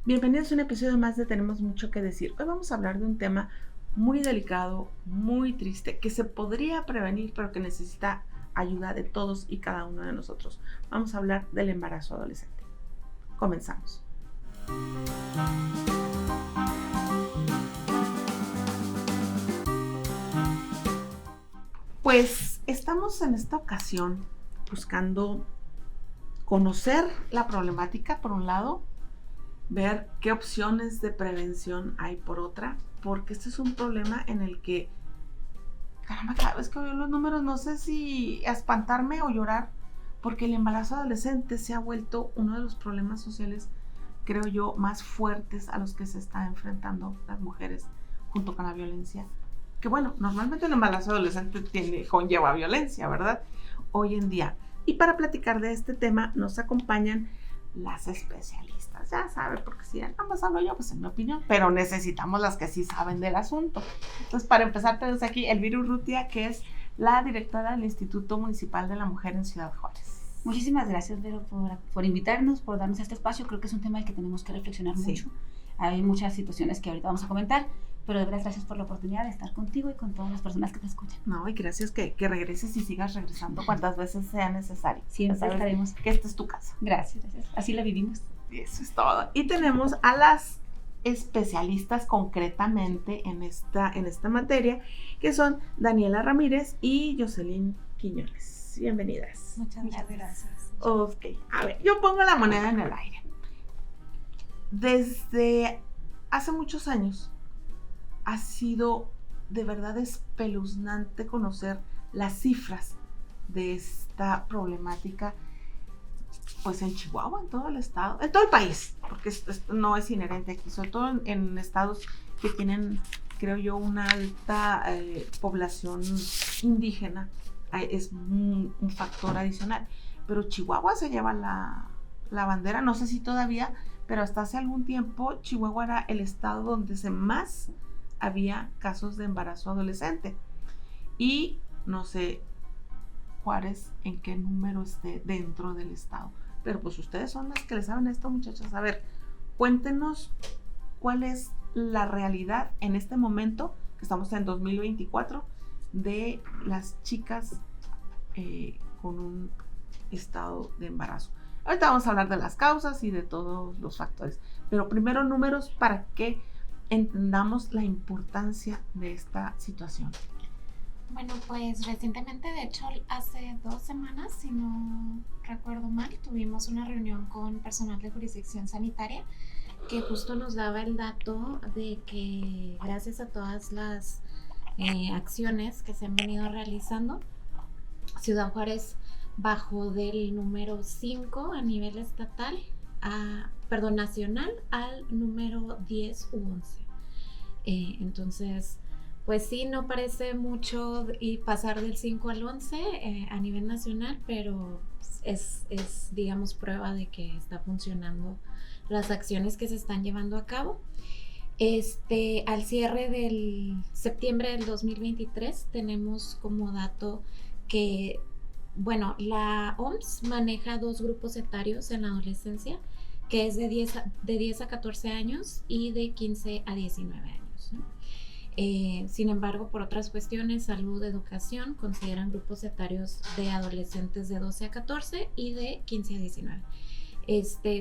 Bienvenidos a un episodio más de Tenemos Mucho que Decir. Hoy vamos a hablar de un tema muy delicado, muy triste, que se podría prevenir, pero que necesita ayuda de todos y cada uno de nosotros. Vamos a hablar del embarazo adolescente. Comenzamos. Pues estamos en esta ocasión buscando conocer la problemática por un lado, ver qué opciones de prevención hay por otra, porque este es un problema en el que, caramba, cada vez que veo los números no sé si espantarme o llorar, porque el embarazo adolescente se ha vuelto uno de los problemas sociales, creo yo, más fuertes a los que se están enfrentando las mujeres junto con la violencia. Que bueno, normalmente el embarazo adolescente conlleva violencia, ¿verdad? Hoy en día. Y para platicar de este tema nos acompañan las especialistas, ya saben, porque si nada más hablo yo, pues en mi opinión, pero necesitamos las que sí saben del asunto. Entonces, para empezar, tenemos aquí Elvira Urrutia, que es la directora del Instituto Municipal de la Mujer en Ciudad Juárez. Muchísimas gracias, Vero, por invitarnos, por darnos este espacio. Creo que es un tema del que tenemos que reflexionar mucho. Hay muchas situaciones que ahorita vamos a comentar, pero de verdad gracias por la oportunidad de estar contigo y con todas las personas que te escuchan. No, y gracias que regreses y sigas regresando cuantas veces sea necesario. Siempre estaremos. Que esta es tu casa. Gracias. Así la vivimos. Y eso es todo. Y tenemos a las especialistas concretamente en esta materia, que son Daniela Ramírez y Jocelyn Quiñones. Bienvenidas. Muchas gracias. Ok, a ver, yo pongo la moneda en el aire. Desde hace muchos años ha sido de verdad espeluznante conocer las cifras de esta problemática, pues en Chihuahua, en todo el estado, en todo el país, porque esto no es inherente aquí, sobre todo en estados que tienen, creo yo, una alta población indígena, es un factor adicional. Pero Chihuahua se lleva la bandera, no sé si todavía, pero hasta hace algún tiempo Chihuahua era el estado donde más había casos de embarazo adolescente. Y no sé, Juárez, en qué número esté dentro del estado. Pero pues ustedes son las que le saben esto, muchachas. A ver, cuéntenos cuál es la realidad en este momento, que estamos en 2024, de las chicas con un estado de embarazo. Ahorita vamos a hablar de las causas y de todos los factores, pero primero números para que entendamos la importancia de esta situación. Bueno, pues recientemente, de hecho, hace 2 semanas, si no recuerdo mal, tuvimos una reunión con personal de jurisdicción sanitaria que justo nos daba el dato de que gracias a todas las acciones que se han venido realizando, Ciudad Juárez bajó del número 5 a nivel estatal, nacional, al número 10 u 11. Entonces, pues sí, no parece mucho y pasar del 5 al 11 a nivel nacional, pero es, digamos, prueba de que está funcionando las acciones que se están llevando a cabo. Al cierre del septiembre del 2023 tenemos como dato que, bueno, la OMS maneja 2 grupos etarios en la adolescencia, que es de 10 a 14 años y de 15 a 19 años, ¿no? Sin embargo, por otras cuestiones, salud, educación, consideran grupos etarios de adolescentes de 12 a 14 y de 15 a 19.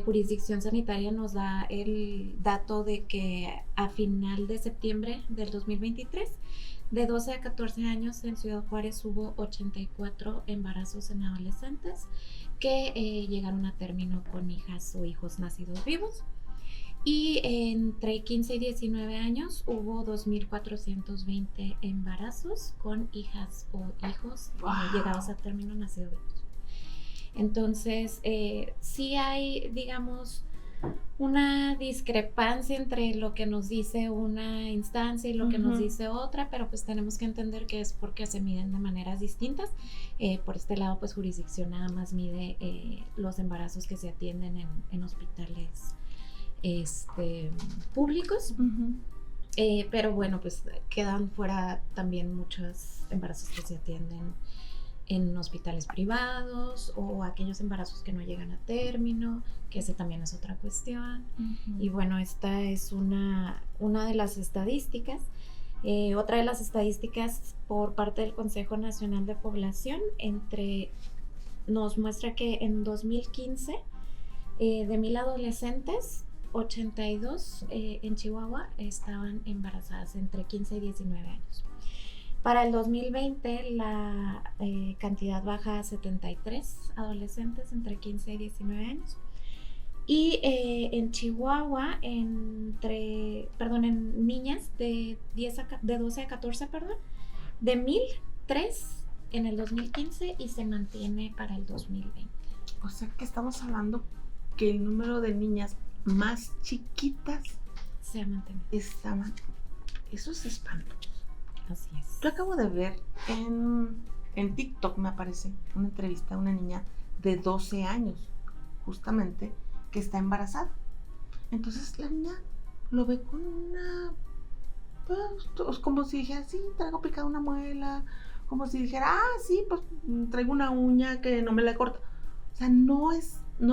Jurisdicción sanitaria nos da el dato de que a final de septiembre del 2023, de 12 a 14 años en Ciudad Juárez hubo 84 embarazos en adolescentes que llegaron a término con hijas o hijos nacidos vivos. Y entre 15 y 19 años hubo 2.420 embarazos con hijas o hijos llegados a término nacidos vivos. Entonces, sí hay, digamos, una discrepancia entre lo que nos dice una instancia y lo que nos dice otra, pero pues tenemos que entender que es porque se miden de maneras distintas. Por este lado, pues jurisdicción nada más mide los embarazos que se atienden en hospitales públicos. Pero bueno, pues quedan fuera también muchos embarazos que se atienden en hospitales privados o aquellos embarazos que no llegan a término, que ese también es otra cuestión. Y bueno, esta es una de las estadísticas. Otra de las estadísticas por parte del Consejo Nacional de Población nos muestra que en 2015 de 1,000 adolescentes, 82 en Chihuahua estaban embarazadas entre 15 y 19 años. Para el 2020 la cantidad baja a 73 adolescentes entre 15 y 19 años. Y en Chihuahua, en niñas de 12 a 14, de 1,003 en el 2015 y se mantiene para el 2020. O sea que estamos hablando que el número de niñas más chiquitas se ha mantenido. Eso es espantoso. Así es. Yo acabo de ver en TikTok, me aparece una entrevista a una niña de 12 años, justamente, que está embarazada. Entonces la niña lo ve con una... pues, como si dijera, sí, traigo picada una muela. Como si dijera, sí, pues traigo una uña que no me la corta. O sea, no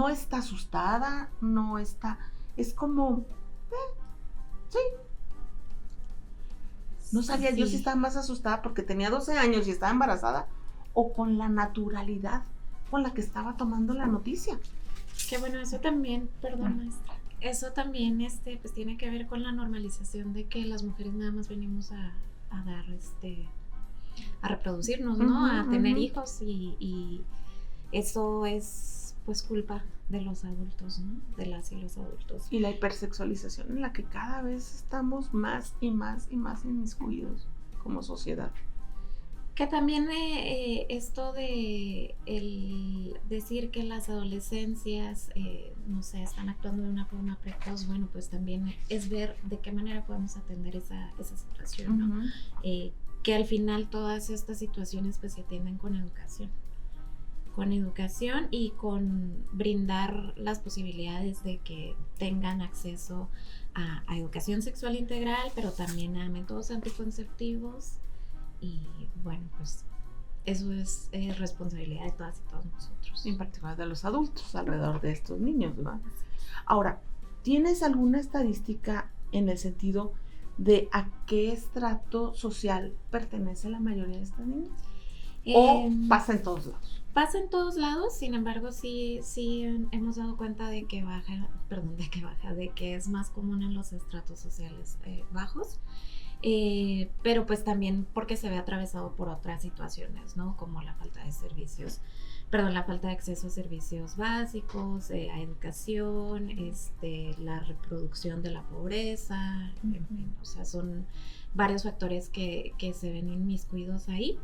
está asustada, no está... Es como... sí. No sabía yo si estaba más asustada porque tenía 12 años y estaba embarazada o con la naturalidad con la que estaba tomando la noticia. Que bueno, eso también, perdón maestra, eso también pues tiene que ver con la normalización de que las mujeres nada más venimos a dar a reproducirnos, ¿no? A tener hijos y eso es pues culpa de los adultos, ¿no? De las y los adultos. Y la hipersexualización en la que cada vez estamos más y más y más inmiscuidos como sociedad. Que también esto de el decir que las adolescencias, no sé, están actuando de una forma precoz, bueno, pues también es ver de qué manera podemos atender esa situación, ¿no? Que al final todas estas situaciones pues se atienden con educación y con brindar las posibilidades de que tengan acceso a educación sexual integral, pero también a métodos anticonceptivos. Y bueno, pues eso es responsabilidad de todas y todos nosotros. En particular de los adultos alrededor de estos niños, ¿no? Ahora, ¿tienes alguna estadística en el sentido de a qué estrato social pertenece la mayoría de estas niñas? ¿O pasa en todos lados? Pasa en todos lados, sin embargo, sí hemos dado cuenta de que es más común en los estratos sociales bajos. Pero pues también porque se ve atravesado por otras situaciones, ¿no? Como la falta de acceso a servicios básicos, a educación, la reproducción de la pobreza, en fin, o sea, son varios factores que se ven inmiscuidos ahí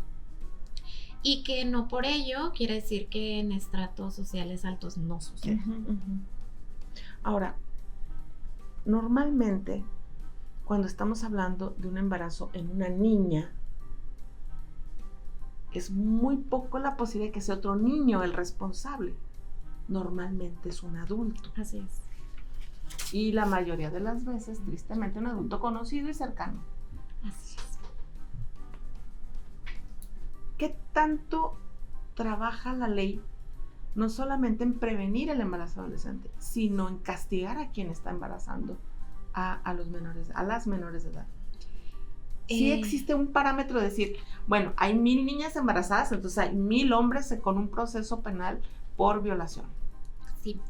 y que no por ello quiere decir que en estratos sociales altos no sucede. Ahora, normalmente cuando estamos hablando de un embarazo en una niña, es muy poco la posibilidad de que sea otro niño el responsable. Normalmente es un adulto. Así es. Y la mayoría de las veces, tristemente, un adulto conocido y cercano. Así es. ¿Qué tanto trabaja la ley, no solamente en prevenir el embarazo adolescente, sino en castigar a quien está embarazando a las menores de edad? Sí existe un parámetro de decir, bueno, hay 1,000 niñas embarazadas, entonces hay 1,000 hombres con un proceso penal por violación. Sí.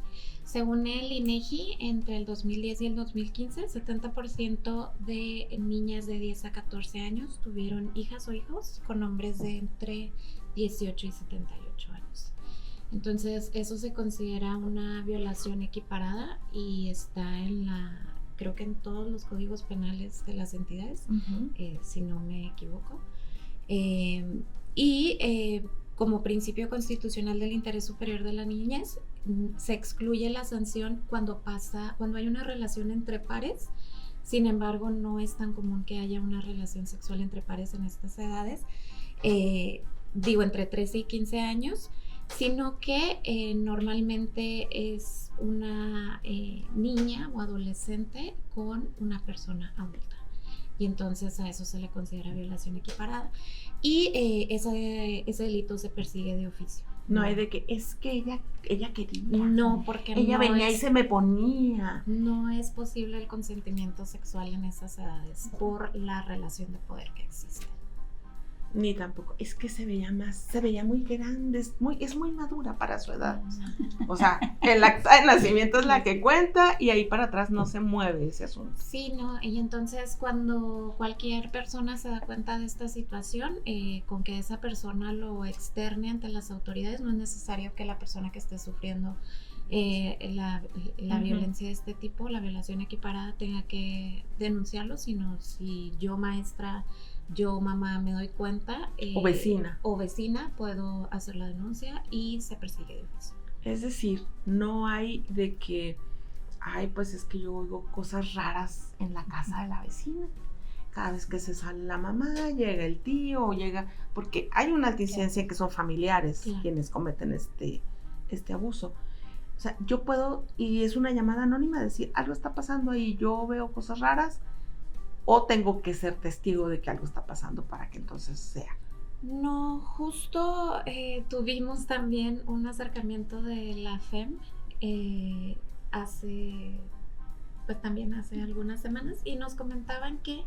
Según el INEGI, entre el 2010 y el 2015, 70% de niñas de 10 a 14 años tuvieron hijas o hijos con hombres de entre 18 y 78 años. Entonces, eso se considera una violación equiparada y está creo que en todos los códigos penales de las entidades, si no me equivoco. Como principio constitucional del interés superior de la niñez, se excluye la sanción cuando hay una relación entre pares. Sin embargo, no es tan común que haya una relación sexual entre pares en estas edades, entre 13 y 15 años, sino que normalmente es una niña o adolescente con una persona adulta. y entonces a eso se le considera violación equiparada. Y ese delito se persigue de oficio. No hay de que es que ella quería. No, porque ella no venía y es, se me ponía. no es posible el consentimiento sexual en esas edades por la relación de poder que existe. Ni tampoco, es que se veía muy grande, es muy madura para su edad. O sea, el acta de nacimiento es la que cuenta y ahí para atrás no se mueve ese asunto. Sí, no, y entonces cuando cualquier persona se da cuenta de esta situación, con que esa persona lo externe ante las autoridades, no es necesario que la persona que esté sufriendo la violencia de este tipo, la violación equiparada, tenga que denunciarlo, sino si yo maestra, yo mamá me doy cuenta o vecina puedo hacer la denuncia y se persigue de oficio. Es decir, no hay de que, ay, pues es que yo oigo cosas raras en la casa de la vecina. Cada vez que se sale la mamá, llega el tío, o llega, porque hay una alta incidencia en que son familiares quienes cometen este abuso. O sea, yo puedo, y es una llamada anónima, decir, algo está pasando ahí, yo veo cosas raras, o tengo que ser testigo de que algo está pasando para que entonces sea. No, justo tuvimos también un acercamiento de la FEM hace algunas semanas, y nos comentaban que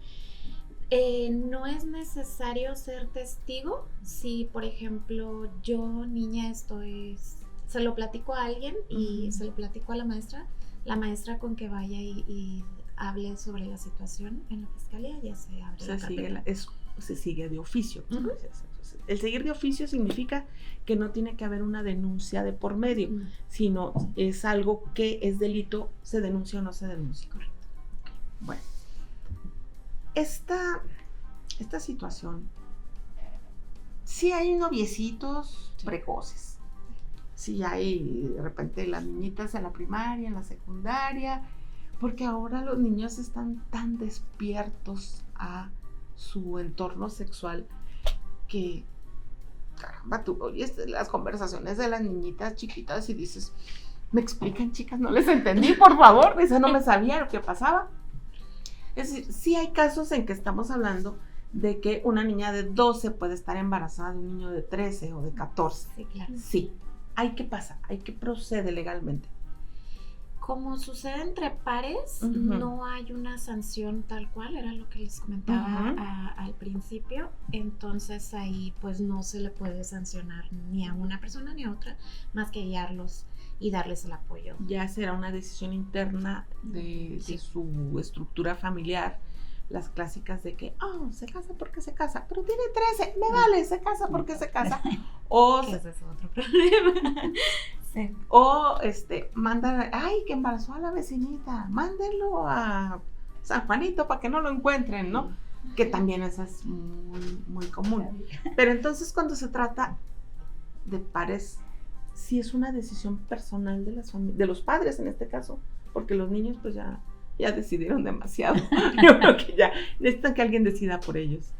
no es necesario ser testigo si, por ejemplo, yo, niña, se lo platico a alguien y se lo platico a la maestra con que vaya y hable sobre la situación en la fiscalía, ya se abre la carpeta. Se sigue de oficio. Entonces, el seguir de oficio significa que no tiene que haber una denuncia de por medio, sino es algo que es delito, se denuncia o no se denuncia. Correcto. Bueno, esta situación, sí hay noviecitos precoces, sí hay de repente las niñitas en la primaria, en la secundaria, porque ahora los niños están tan despiertos a su entorno sexual que, caramba, tú oyes las conversaciones de las niñitas chiquitas y dices, ¿me explican, chicas? No les entendí, por favor. Dice, no me sabía lo que pasaba. Es decir, sí hay casos en que estamos hablando de que una niña de 12 puede estar embarazada de un niño de 13 o de 14. Sí, claro. Sí, hay que pasar, hay que proceder legalmente. Como sucede entre pares, no hay una sanción tal cual, era lo que les comentaba al principio, entonces ahí pues no se le puede sancionar ni a una persona ni a otra, más que guiarlos y darles el apoyo. Ya será una decisión interna de su estructura familiar, las clásicas de que, se casa porque se casa, pero tiene 13, me vale, se casa porque se casa. O ese es otro problema. Sí. O manda, que embarazó a la vecinita, mándenlo a San Juanito para que no lo encuentren, ¿no? Que también eso es muy, muy común. Pero entonces cuando se trata de pares, sí es una decisión personal de los padres en este caso, porque los niños pues ya decidieron demasiado. Yo creo que ya necesitan que alguien decida por ellos.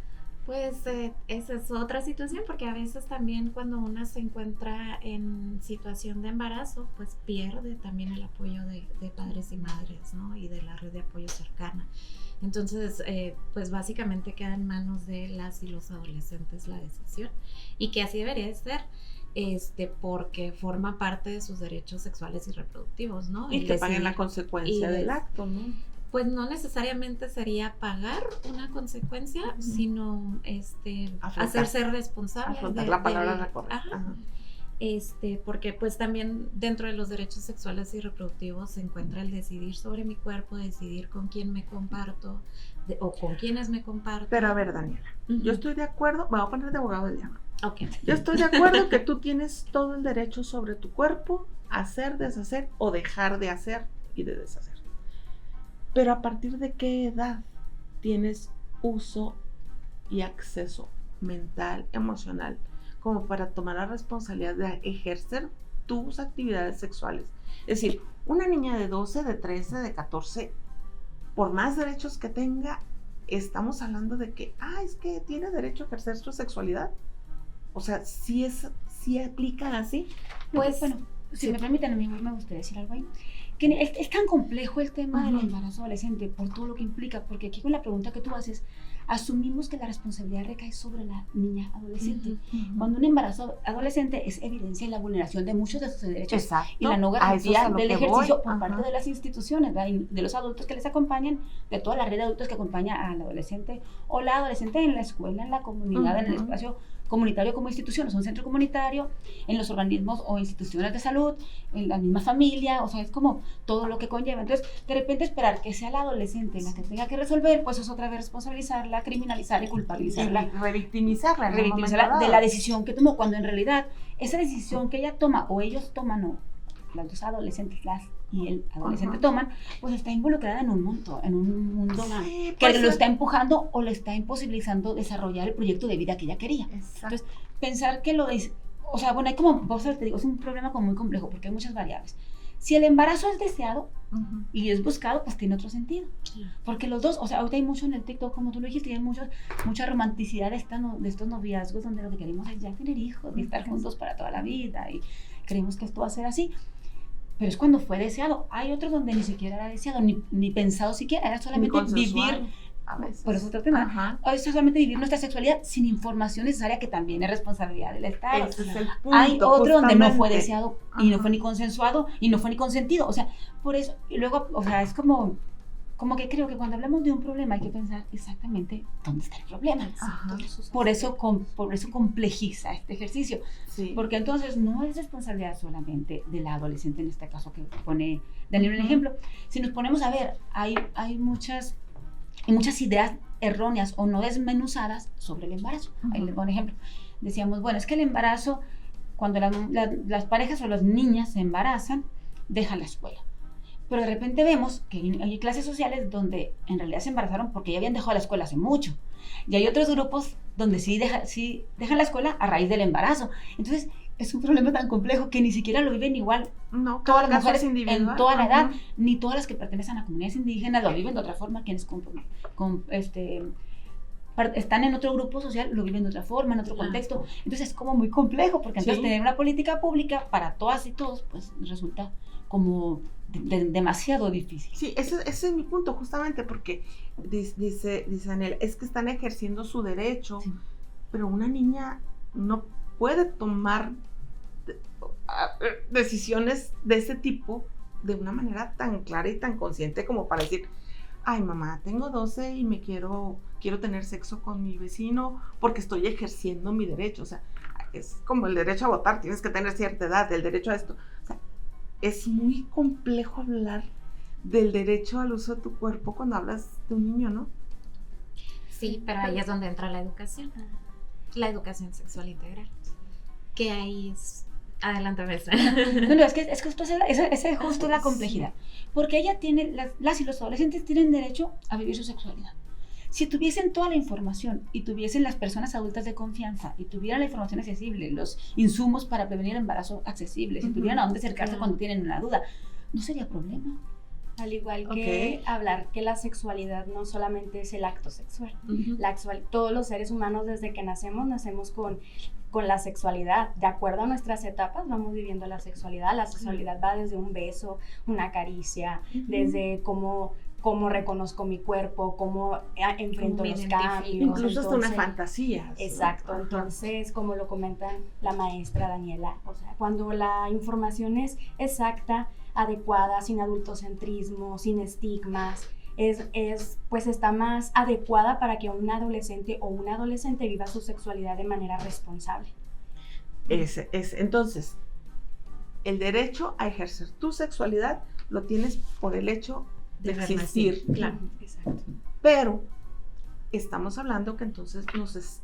Pues esa es otra situación, porque a veces también cuando una se encuentra en situación de embarazo, pues pierde también el apoyo de padres y madres, ¿no? Y de la red de apoyo cercana. Entonces, pues básicamente queda en manos de las y los adolescentes la decisión, y que así debería de ser, porque forma parte de sus derechos sexuales y reproductivos, ¿no? Y que paguen la consecuencia del acto, ¿no? Pues no necesariamente sería pagar una consecuencia, sino hacerse responsable. Afrontar la palabra la correcta. Porque pues también dentro de los derechos sexuales y reproductivos se encuentra el decidir sobre mi cuerpo, decidir con quién me comparto o con quiénes me comparto. Pero a ver, Daniela, yo estoy de acuerdo, me voy a poner de abogado del diablo. Okay. Yo estoy de acuerdo que tú tienes todo el derecho sobre tu cuerpo, hacer, deshacer o dejar de hacer y de deshacer. Pero ¿a partir de qué edad tienes uso y acceso mental, emocional, como para tomar la responsabilidad de ejercer tus actividades sexuales? Es decir, una niña de 12, de 13, de 14, por más derechos que tenga, estamos hablando de que, es que tiene derecho a ejercer su sexualidad. O sea, ¿sí aplica así? Pues bueno, si me permiten, a mí me gustaría decir algo ahí. que es tan complejo el tema del Ujú. embarazo adolescente por todo lo que implica, porque aquí con la pregunta que tú haces, asumimos que la responsabilidad recae sobre la niña adolescente. Ujú. Cuando un embarazo adolescente es evidencia la vulneración de muchos de sus derechos Exacto. y la no A eso es garantía a lo del que ejercicio voy. por parte Ajá. de las instituciones, ¿verdad? Y de los adultos que les acompañan, de toda la red de adultos que acompaña al adolescente o la adolescente en la escuela, en la comunidad, en el Ujú. espacio comunitario como institución, o sea, un centro comunitario, en los organismos o instituciones de salud, en la misma familia, o sea, es como todo lo que conlleva. Entonces, de repente esperar que sea la adolescente la que tenga que resolver, pues es otra vez responsabilizarla, criminalizar y culpabilizarla, Y revictimizarla en un momento revictimizarla de dado. la decisión que tomó, cuando en realidad esa decisión que ella toma o ellos toman, o las dos adolescentes, las y el adolescente Ajá. toman, pues está involucrada en un mundo Sí, que puede lo ser. está empujando o le está imposibilitando desarrollar el proyecto de vida que ella quería. Exacto. Entonces, pensar que lo dice, o sea, bueno, hay como, vos te digo, es un problema como muy complejo porque hay muchas variables. Si el embarazo es deseado Ujú. y es buscado, pues tiene otro sentido. Porque los dos, o sea, ahorita hay mucho en el TikTok, como tú lo dijiste, hay mucha romanticidad de estos noviazgos donde lo que queremos es ya tener hijos y estar juntos para toda la vida y creemos que esto va a ser así. Pero es cuando fue deseado. Hay otros donde ni siquiera era deseado, ni pensado siquiera, era Ni solamente consensual, vivir, a veces. por eso otro tema, Ajá. o es solamente vivir nuestra sexualidad sin información necesaria, que también es responsabilidad del Estado. Ese es el punto. Hay otro donde no fue justamente. deseado y no Ajá. fue ni consensuado y no fue ni consentido. O sea, por eso, y luego, o sea, es como que creo que cuando hablamos de un problema hay que pensar exactamente dónde está el problema. Ajá. Por eso complejiza este ejercicio. Sí. Porque entonces no es responsabilidad solamente de la adolescente, en este caso que pone Daniel un Ujú. ejemplo. Si nos ponemos a ver, hay muchas ideas erróneas o no desmenuzadas sobre el embarazo. Ahí les pongo un ejemplo. Decíamos, bueno, es que el embarazo, cuando las parejas o las niñas se embarazan, dejan la escuela. Pero de repente vemos que hay clases sociales donde en realidad se embarazaron porque ya habían dejado la escuela hace mucho. Y hay otros grupos donde sí dejan la escuela a raíz del embarazo. Entonces, es un problema tan complejo que ni siquiera lo viven igual No, todas cada las caso mujeres es individual. en toda la edad, Ajá. ni todas las que pertenecen a comunidades indígenas lo viven de otra forma, quienes están en otro grupo social lo viven de otra forma, en otro Claro. contexto. Entonces es como muy complejo, porque entonces Sí. tener una política pública para todas y todos, pues resulta como demasiado difícil. Sí, ese es mi punto, justamente, porque dice Daniel, es que están ejerciendo su derecho, Sí. pero una niña no puede tomar decisiones de ese tipo de una manera tan clara y tan consciente como para decir, ay mamá, tengo 12 y quiero tener sexo con mi vecino porque estoy ejerciendo mi derecho. O sea, es como el derecho a votar, tienes que tener cierta edad, el derecho a esto. O sea, es muy complejo hablar del derecho al uso de tu cuerpo cuando hablas de un niño, ¿no? Sí, pero ahí es donde entra la educación sexual integral, que ahí es... Adelante, maestra. No, es que justo esa es justo la complejidad. Porque ella tiene, las y los adolescentes tienen derecho a vivir su sexualidad. Si tuviesen toda la información y tuviesen las personas adultas de confianza y tuvieran la información accesible, los insumos para prevenir el embarazo accesibles, si tuvieran a dónde acercarse Claro. cuando tienen una duda, no sería problema. Al igual que hablar que la sexualidad no solamente es el acto sexual. Todos los seres humanos desde que nacemos con la sexualidad. De acuerdo a nuestras etapas vamos viviendo la sexualidad. La sexualidad va desde un beso, una caricia, desde cómo reconozco mi cuerpo, cómo enfrento Me los identifico. cambios. Incluso hasta una Entonces, fantasía. Exacto, Ajá. entonces como lo comenta la maestra Daniela, o sea, cuando la información es exacta, adecuada, sin adultocentrismo, sin estigmas, pues está más adecuada para que un adolescente o una adolescente viva su sexualidad de manera responsable. Entonces, el derecho a ejercer tu sexualidad lo tienes por el hecho de haber existir. nacido, claro. Exacto. Pero estamos hablando que entonces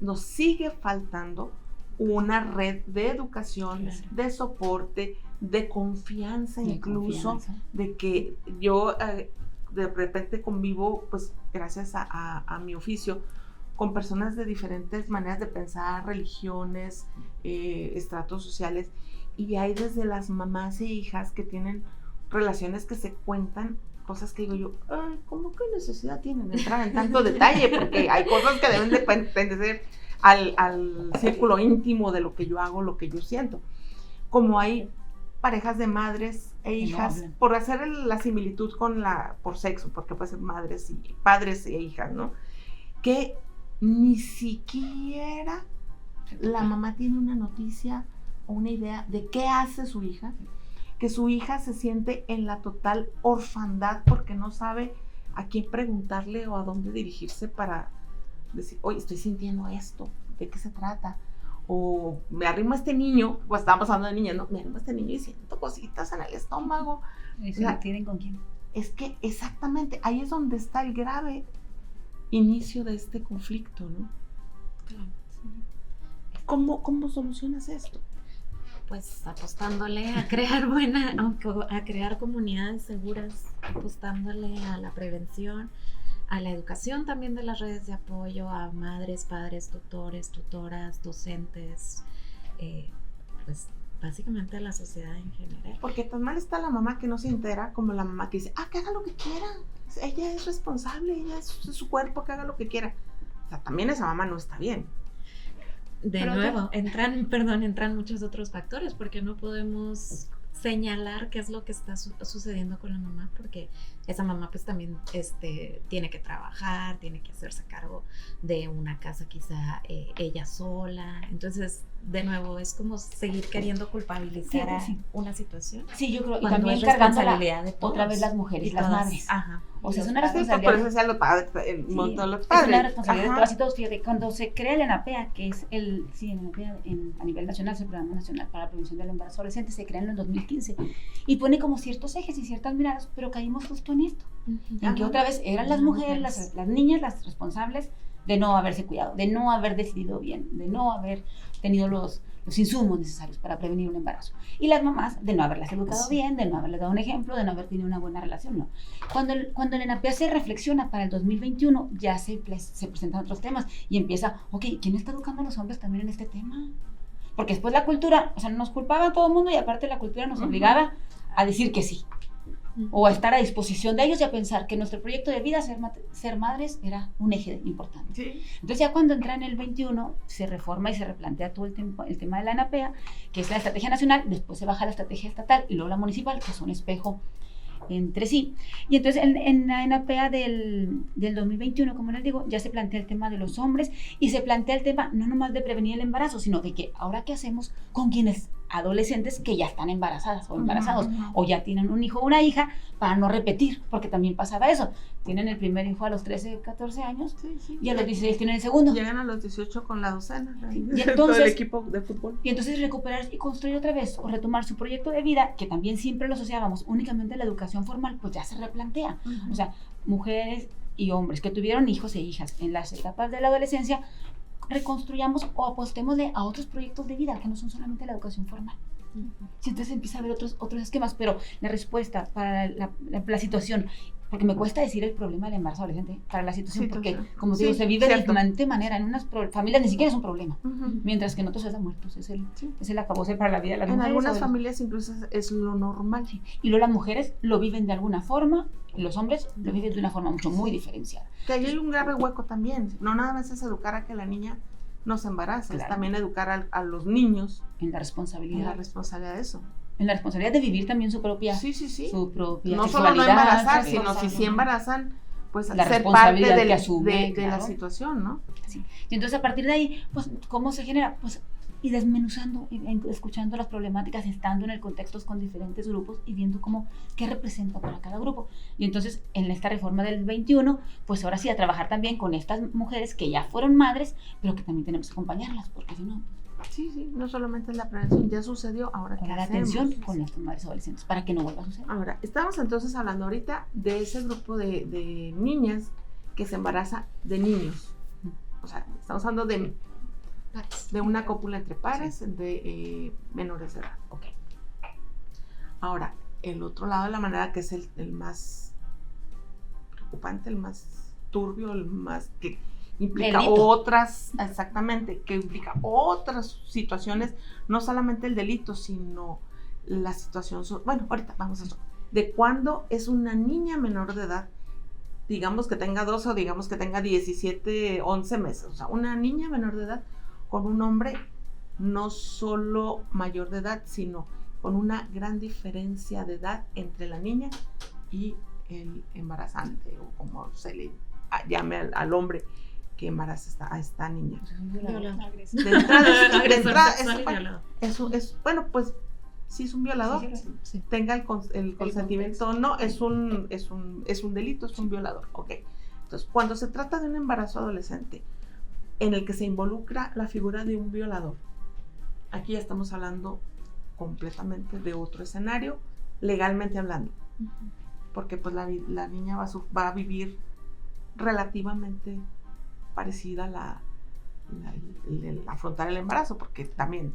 nos sigue faltando una red de educación, Claro. de soporte, de confianza, De incluso, confianza. de que yo de repente convivo, pues gracias a mi oficio, con personas de diferentes maneras de pensar, religiones, estratos sociales, y hay desde las mamás e hijas que tienen relaciones que se cuentan, cosas que digo yo, ay, ¿cómo que necesidad tienen de entrar en tanto detalle? Porque hay cosas que deben de pertenecer al círculo íntimo de lo que yo hago, lo que yo siento. Como hay parejas de madres e no hijas, hablan. por hacer la similitud por sexo, porque puede ser madres y padres e hijas, ¿no? Que ni siquiera la mamá tiene una noticia o una idea de qué hace su hija, que su hija se siente en la total orfandad porque no sabe a quién preguntarle o a dónde dirigirse para decir, oye, estoy sintiendo esto, ¿de qué se trata? O me arrimo a este niño, pues estábamos hablando de niñas, ¿no? Me arrimo a este niño y siento cositas en el estómago. ¿Y si no tienen con quién? Es que exactamente, ahí es donde está el grave inicio de este conflicto, ¿no? Claro, sí. ¿Cómo solucionas esto? Pues apostándole a crear a crear comunidades seguras, apostándole a la prevención, a la educación también de las redes de apoyo, a madres, padres, tutores, tutoras, docentes, pues básicamente a la sociedad en general. Porque tan mal está la mamá que no se entera como la mamá que dice, que haga lo que quiera, ella es responsable, ella es su cuerpo, que haga lo que quiera. O sea, también esa mamá no está bien. Pero nuevo, entran muchos otros factores, porque no podemos señalar qué es lo que está sucediendo con la mamá, porque esa mamá pues también tiene que trabajar, tiene que hacerse cargo de una casa quizá ella sola. Entonces, de nuevo, es como seguir queriendo culpabilizar a una situación. Sí, yo creo, y cuando también es cargando responsabilidad de todos. otra vez las mujeres y las todas. madres. Ajá. O sea, es una Por responsabilidad. eso decían los padres, un montón los padres. Es una responsabilidad de Ajá. todas y todos. Fíjate, cuando se crea el ENAPEA, que es el ENAPEA a nivel nacional, es el Programa Nacional para la Prevención del Embarazo Adolescente, se crea en el 2015 y pone como ciertos ejes y ciertas miradas, pero caímos justo en esto, en que otra vez eran las mujeres, las niñas, las responsables de no haberse cuidado, de no haber decidido bien, de no haber tenido los insumos necesarios para prevenir un embarazo. Y las mamás de no haberlas educado bien, de no haberles dado un ejemplo, de no haber tenido una buena relación, ¿no? Cuando el ENAPEA se reflexiona para el 2021, ya se presentan otros temas y empieza, ok, ¿quién está educando a los hombres también en este tema? Porque después la cultura, o sea, nos culpaba a todo el mundo y aparte la cultura nos obligaba a decir que sí. O a estar a disposición de ellos y a pensar que nuestro proyecto de vida, ser madres, era un eje importante. Sí. Entonces ya cuando entra en el 21, se reforma y se replantea todo el tema de la ENAPEA, que es la estrategia nacional, después se baja la estrategia estatal y luego la municipal, que es un espejo entre sí. Y entonces en la ENAPEA del 2021, como les digo, ya se plantea el tema de los hombres y se plantea el tema no nomás de prevenir el embarazo, sino de que ahora qué hacemos con quienes adolescentes que ya están embarazadas o embarazados o ya tienen un hijo o una hija, para no repetir, porque también pasaba eso. Tienen el primer hijo a los 13, 14 años y a los 16 tienen el segundo. Llegan a los 18 con la docena. Y Todo entonces, el equipo de fútbol. Y entonces recuperar y construir otra vez o retomar su proyecto de vida, que también siempre lo asociábamos únicamente a la educación formal, pues ya se replantea. O sea, mujeres y hombres que tuvieron hijos e hijas en las etapas de la adolescencia, reconstruyamos o apostémosle a otros proyectos de vida que no son solamente la educación formal. Entonces empieza a haber otros esquemas, pero la respuesta para la situación, porque me cuesta decir el problema del embarazo adolescente, para la situación, porque como digo, se vive de diferente manera, en unas familias ni siquiera es un problema, mientras que en otros es de muertos, es el acabose para la vida de las mujeres. En algunas familias incluso es lo normal. Sí. Y luego las mujeres lo viven de alguna forma, y los hombres lo viven de una forma muy diferenciada. Que ahí hay un grave hueco también, no nada más es educar a que la niña no se embarace, es también educar a los niños en la responsabilidad de eso. En la responsabilidad de vivir también su propia su propia no sexualidad, solo no embarazar, sino si sí embarazan, pues la ser parte que asume, de la situación, ¿no? Sí. Y entonces a partir de ahí, pues, ¿cómo se genera? Pues, y desmenuzando, escuchando las problemáticas, estando en el contexto con diferentes grupos y viendo qué representa para cada grupo. Y entonces, en esta reforma del 21, pues ahora sí, a trabajar también con estas mujeres que ya fueron madres, pero que también tenemos que acompañarlas, porque si no... Sí, no solamente es la prevención, ya sucedió, ahora con ¿qué la hacemos? atención con nuestras madres adolescentes, para que no vuelva a suceder. Ahora, estamos entonces hablando ahorita de ese grupo de niñas que se embaraza de niños. O sea, estamos hablando de una cópula entre pares de menores de edad. Ok. Ahora, el otro lado de la manera, que es el más preocupante, el más turbio, el más que implica delito. Otras, exactamente, que implica otras situaciones, no solamente el delito, sino la situación, bueno, ahorita vamos a eso, de cuando es una niña menor de edad, digamos que tenga 12 o digamos que tenga 17, 11 meses, o sea, una niña menor de edad con un hombre no solo mayor de edad, sino con una gran diferencia de edad entre la niña y el embarazante, o como se le llame al hombre que embaraza a esta niña. De entrada, bueno, pues si es un violador, Sí. tenga el consentimiento, no, es un delito, es un violador, ok. Entonces, cuando se trata de un embarazo adolescente en el que se involucra la figura de un violador, aquí ya estamos hablando completamente de otro escenario, legalmente hablando, porque pues la niña va a vivir relativamente parecida a el afrontar el embarazo, porque también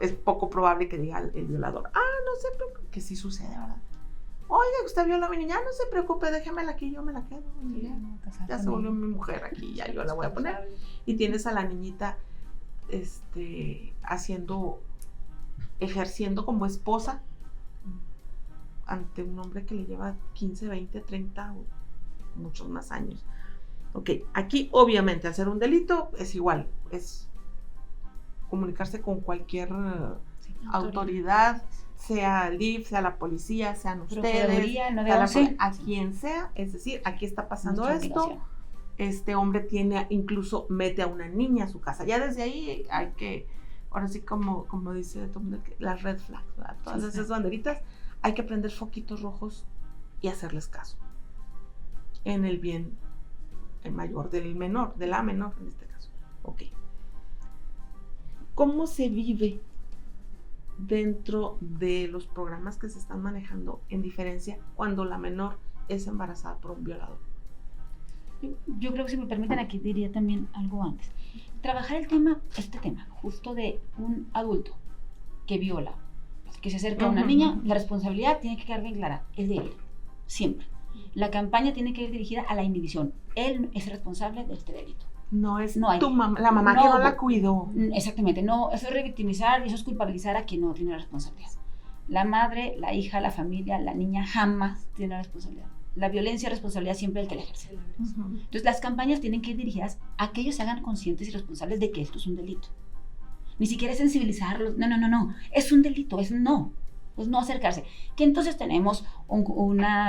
es poco probable que diga el violador, no sé, que sí sucede, ¿verdad? Oiga, usted violó a mi niña, no se preocupe, déjemela aquí, yo me la quedo, ya se volvió mi mujer aquí, ya yo la voy a poner. Y tienes a la niñita ejerciendo como esposa ante un hombre que le lleva 15, 20, 30 o muchos más años. Ok, aquí obviamente al ser un delito es igual, es comunicarse con cualquier autoridad, sea el DIF, sea la policía, sean ustedes, a quien sea, es decir, aquí está pasando esto, este hombre incluso mete a una niña a su casa, ya desde ahí hay que, ahora sí como dice todo el mundo, las red flags, ¿verdad? Todas esas banderitas, hay que prender foquitos rojos y hacerles caso, en el bien mayor del menor, de la menor en este caso. Ok. ¿Cómo se vive dentro de los programas que se están manejando en diferencia cuando la menor es embarazada por un violador? Yo creo que si me permiten aquí diría también algo antes. Trabajar este tema justo de un adulto que viola, que se acerca a una niña, la responsabilidad tiene que quedar bien clara, es de él, siempre. La campaña tiene que ir dirigida a la inhibición. Él es responsable de este delito. No es la mamá que no la cuidó. Exactamente, no, eso es revictimizar y eso es culpabilizar a quien no tiene la responsabilidad. La madre, la hija, la familia, la niña jamás tiene la responsabilidad. La violencia es responsabilidad siempre del que la ejerce. Entonces las campañas tienen que ir dirigidas a que ellos se hagan conscientes y responsables de que esto es un delito. Ni siquiera es sensibilizarlos, no, es un delito, es no acercarse. Que entonces tenemos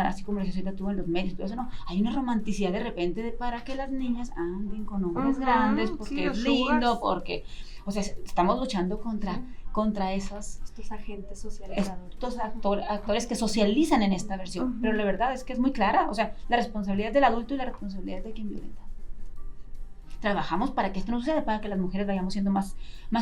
así como lo que ahorita tuvo en los medios, todo eso, no, hay una romanticidad de repente para que las niñas anden con hombres grandes, porque es lindo, porque, o sea, estamos luchando contra estos agentes socializadores. Estos actores que socializan en esta versión, pero la verdad es que es muy clara, o sea, la responsabilidad es del adulto y la responsabilidad es de quien violenta. Trabajamos para que esto no suceda, para que las mujeres vayamos siendo más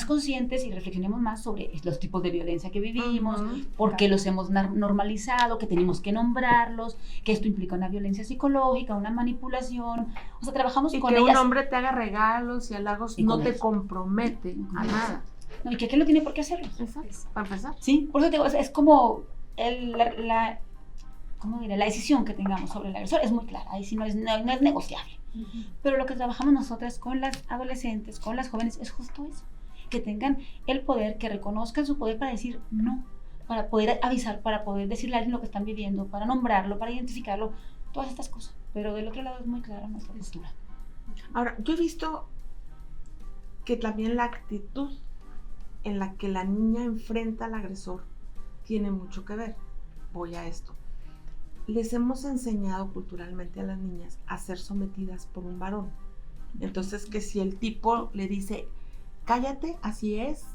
conscientes y reflexionemos más sobre los tipos de violencia que vivimos, por qué los hemos normalizado, que tenemos que nombrarlos, que esto implica una violencia psicológica, una manipulación. O sea, trabajamos con ellas. Y que un hombre te haga regalos y halagos no te compromete a nada. No, y que aquel no tiene por qué hacerlo. Exacto, para empezar. Sí, por eso te digo, es como ¿cómo diré? La decisión que tengamos sobre el agresor es muy clara, ahí sí no es negociable. Pero lo que trabajamos nosotras con las adolescentes, con las jóvenes, es justo eso, que tengan el poder, que reconozcan su poder para decir no, para poder avisar, para poder decirle a alguien lo que están viviendo, para nombrarlo, para identificarlo, todas estas cosas. Pero del otro lado es muy clara nuestra postura. Ahora, yo he visto que también la actitud en la que la niña enfrenta al agresor tiene mucho que ver. Voy a esto. Les hemos enseñado culturalmente a las niñas a ser sometidas por un varón. Entonces, que si el tipo le dice, cállate, así es,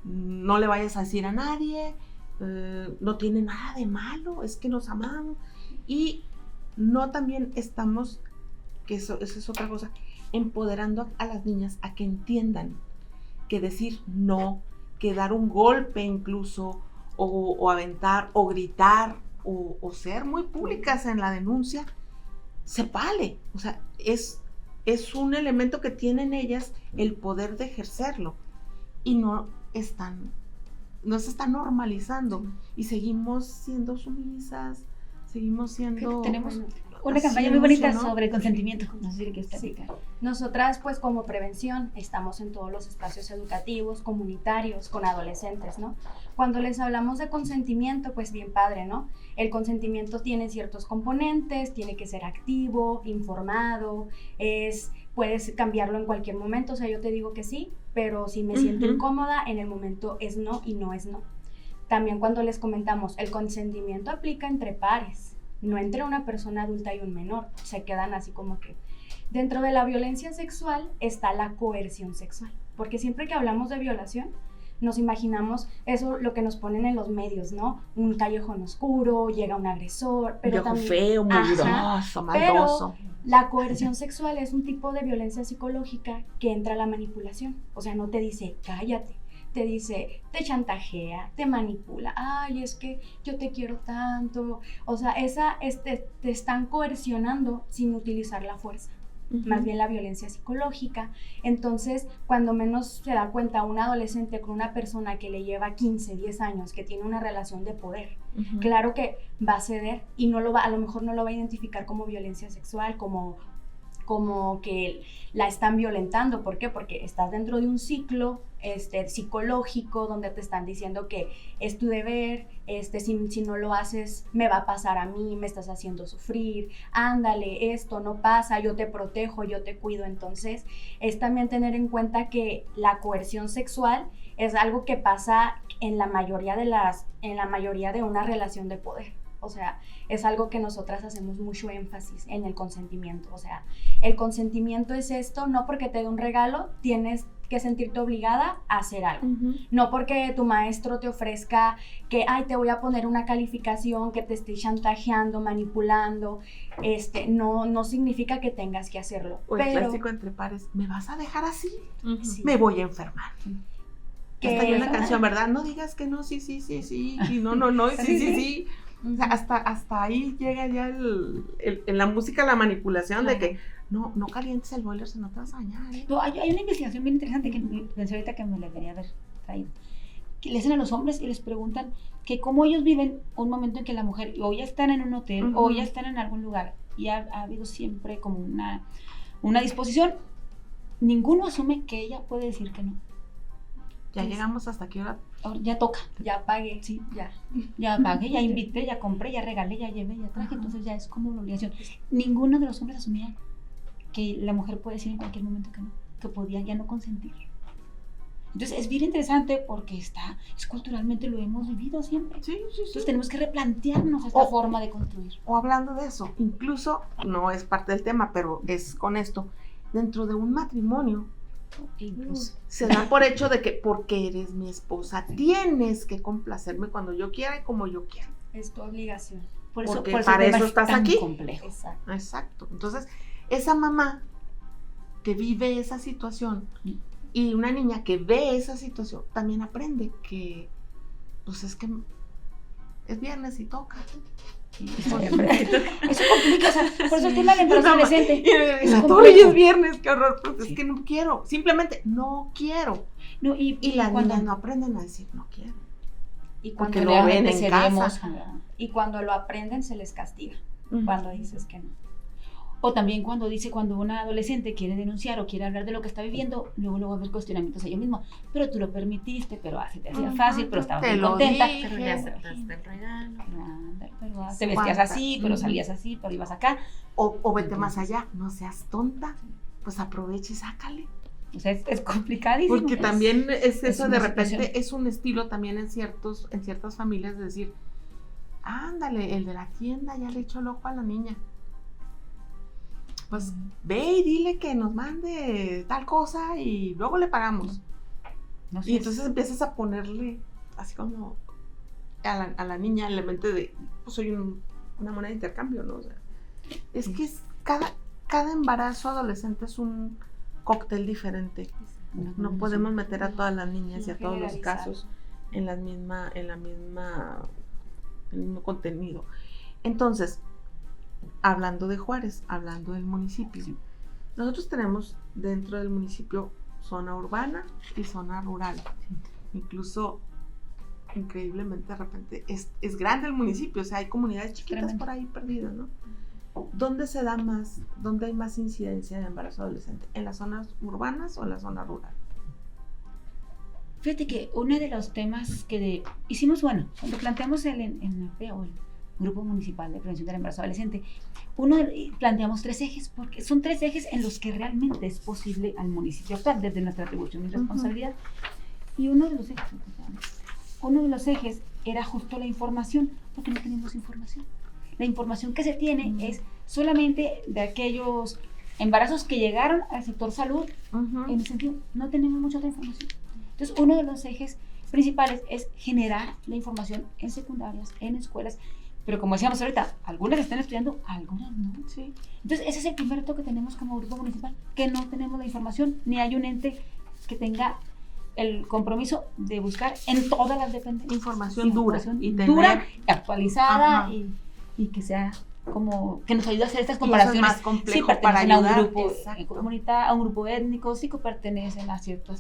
no le vayas a decir a nadie, no tiene nada de malo, es que nos amamos. Y no también estamos, que eso es otra cosa, empoderando a las niñas a que entiendan que decir no, que dar un golpe incluso, o aventar, o gritar, o ser muy públicas en la denuncia, se vale. O sea, es un elemento que tienen ellas el poder de ejercerlo y no se está normalizando y seguimos siendo sumisas, seguimos siendo... Tenemos una campaña muy bonita sobre consentimiento. No sé si quieres platicar. Nosotras, pues como prevención, estamos en todos los espacios educativos, comunitarios, con adolescentes, ¿no? Cuando les hablamos de consentimiento, pues bien padre, ¿no? El consentimiento tiene ciertos componentes, tiene que ser activo, informado, puedes cambiarlo en cualquier momento. O sea, yo te digo que sí, pero si me siento incómoda, en el momento es no y no es no. También cuando les comentamos, el consentimiento aplica entre pares, no entre una persona adulta y un menor. Se quedan así como que... Dentro de la violencia sexual está la coerción sexual, porque siempre que hablamos de violación, nos imaginamos eso, lo que nos ponen en los medios, ¿no? Un callejón oscuro, llega un agresor, pero también... feo, muy grosso, maldoso. Pero la coerción sexual es un tipo de violencia psicológica que entra a la manipulación. O sea, no te dice, cállate. Te dice, te chantajea, te manipula. Ay, es que yo te quiero tanto. O sea, te están coercionando sin utilizar la fuerza. Más bien la violencia psicológica. Entonces, cuando menos se da cuenta un adolescente con una persona que le lleva 15, 10 años, que tiene una relación de poder, claro que va a ceder y a lo mejor no lo va a identificar como violencia sexual, como que la están violentando. ¿Por qué? Porque estás dentro de un ciclo psicológico donde te están diciendo que es tu deber, si no lo haces me va a pasar a mí, me estás haciendo sufrir, ándale, esto no pasa, yo te protejo, yo te cuido. Entonces es también tener en cuenta que la coerción sexual es algo que pasa en la mayoría de una relación de poder. O sea, es algo que nosotras hacemos mucho énfasis en el consentimiento. O sea, el consentimiento es esto, no porque te dé un regalo tienes que sentirte obligada a hacer algo. No porque tu maestro te ofrezca que, te voy a poner una calificación, que te esté chantajeando, manipulando, no significa que tengas que hacerlo. O el clásico entre pares, ¿me vas a dejar así? Sí. Me voy a enfermar. Hasta hay una canción, ¿verdad? No digas que no, sí, y no, y sí. O sea, hasta ahí llega ya en la música la manipulación de que no calientes el boiler si no te vas a bañar. No, hay una investigación bien interesante que pensé ahorita que me la debería haber traído. Que le hacen a los hombres y les preguntan que cómo ellos viven un momento en que la mujer o ya están en un hotel o ya están en algún lugar y ha habido siempre como una disposición. Ninguno asume que ella puede decir que no. Ya llegamos hasta aquí hora. Ya toca. Ya pagué. Sí, ya pagué, ya invité, ya compré, ya regalé, ya llevé, ya traje. Entonces ya es como una obligación. Ninguno de los hombres asumía que la mujer puede decir en cualquier momento que no, que podía ya no consentir. Entonces es bien interesante porque es culturalmente lo hemos vivido siempre. Sí. Entonces tenemos que replantearnos esta forma de construir. O hablando de eso, incluso, no es parte del tema, pero es con esto, dentro de un matrimonio, incluso se da por hecho de que porque eres mi esposa tienes que complacerme cuando yo quiera y como yo quiera. Es tu obligación. Porque para eso estás aquí. Complejo. Exacto. Entonces, esa mamá que vive esa situación y una niña que ve esa situación también aprende que, pues es que es viernes y toca. Eso complica, o sea, por eso el tema del embarazo adolescente. Hoy es viernes, qué horror, pues es que no quiero, simplemente no quiero. No, y las niñas no aprenden a decir no quiero. Y cuando lo ven en casa. Y cuando lo aprenden se les castiga, cuando dices que no. O también cuando una adolescente quiere denunciar o quiere hablar de lo que está viviendo, luego va a haber cuestionamientos a ella misma. Pero tú lo permitiste, pero se te hacía fácil, pero estabas muy contenta. Pero le aceptaste el regalo. Pero te vestías así, pero salías así, pero ibas acá. O vete más allá, no seas tonta, pues aprovecha y sácale. O sea, es complicadísimo. Porque también es eso, de repente es un estilo también en ciertas familias de decir, ándale, el de la tienda ya le echó el ojo a la niña. Pues ve y dile que nos mande tal cosa y luego le pagamos. No sé. Y entonces empiezas a ponerle así como a la niña en la mente de, pues soy una moneda de intercambio, ¿no? O sea, es que cada embarazo adolescente es un cóctel diferente. No podemos meter a todas las niñas y a todos los casos en el mismo contenido. Entonces, hablando de Juárez, hablando del municipio, nosotros tenemos dentro del municipio zona urbana y zona rural. Incluso, increíblemente, de repente, es grande el municipio, o sea, hay comunidades chiquitas por ahí perdidas, ¿no? ¿Dónde se da más, dónde hay más incidencia de embarazo adolescente? ¿En las zonas urbanas o en la zona rural? Fíjate que uno de los temas que hicimos, cuando planteamos en la PEA, Grupo Municipal de Prevención del Embarazo Adolescente. Planteamos 3 ejes, porque son 3 ejes en los que realmente es posible al municipio actuar desde nuestra atribución y responsabilidad. Y uno de los ejes era justo la información, porque no tenemos información. La información que se tiene es solamente de aquellos embarazos que llegaron al sector salud. En ese sentido, no tenemos mucha otra información. Entonces, uno de los ejes principales es generar la información en secundarias, en escuelas, pero como decíamos ahorita, algunas están estudiando, algunas no. Sí. Entonces, ese es el primer reto que tenemos como grupo municipal, que no tenemos la información, ni hay un ente que tenga el compromiso de buscar en todas las dependencias Información dura, actualizada y que sea como que nos ayude a hacer estas comparaciones. Más complejo si pertenecen para ayudar, a un grupo comunitario, a un grupo étnico, si pertenecen a cierta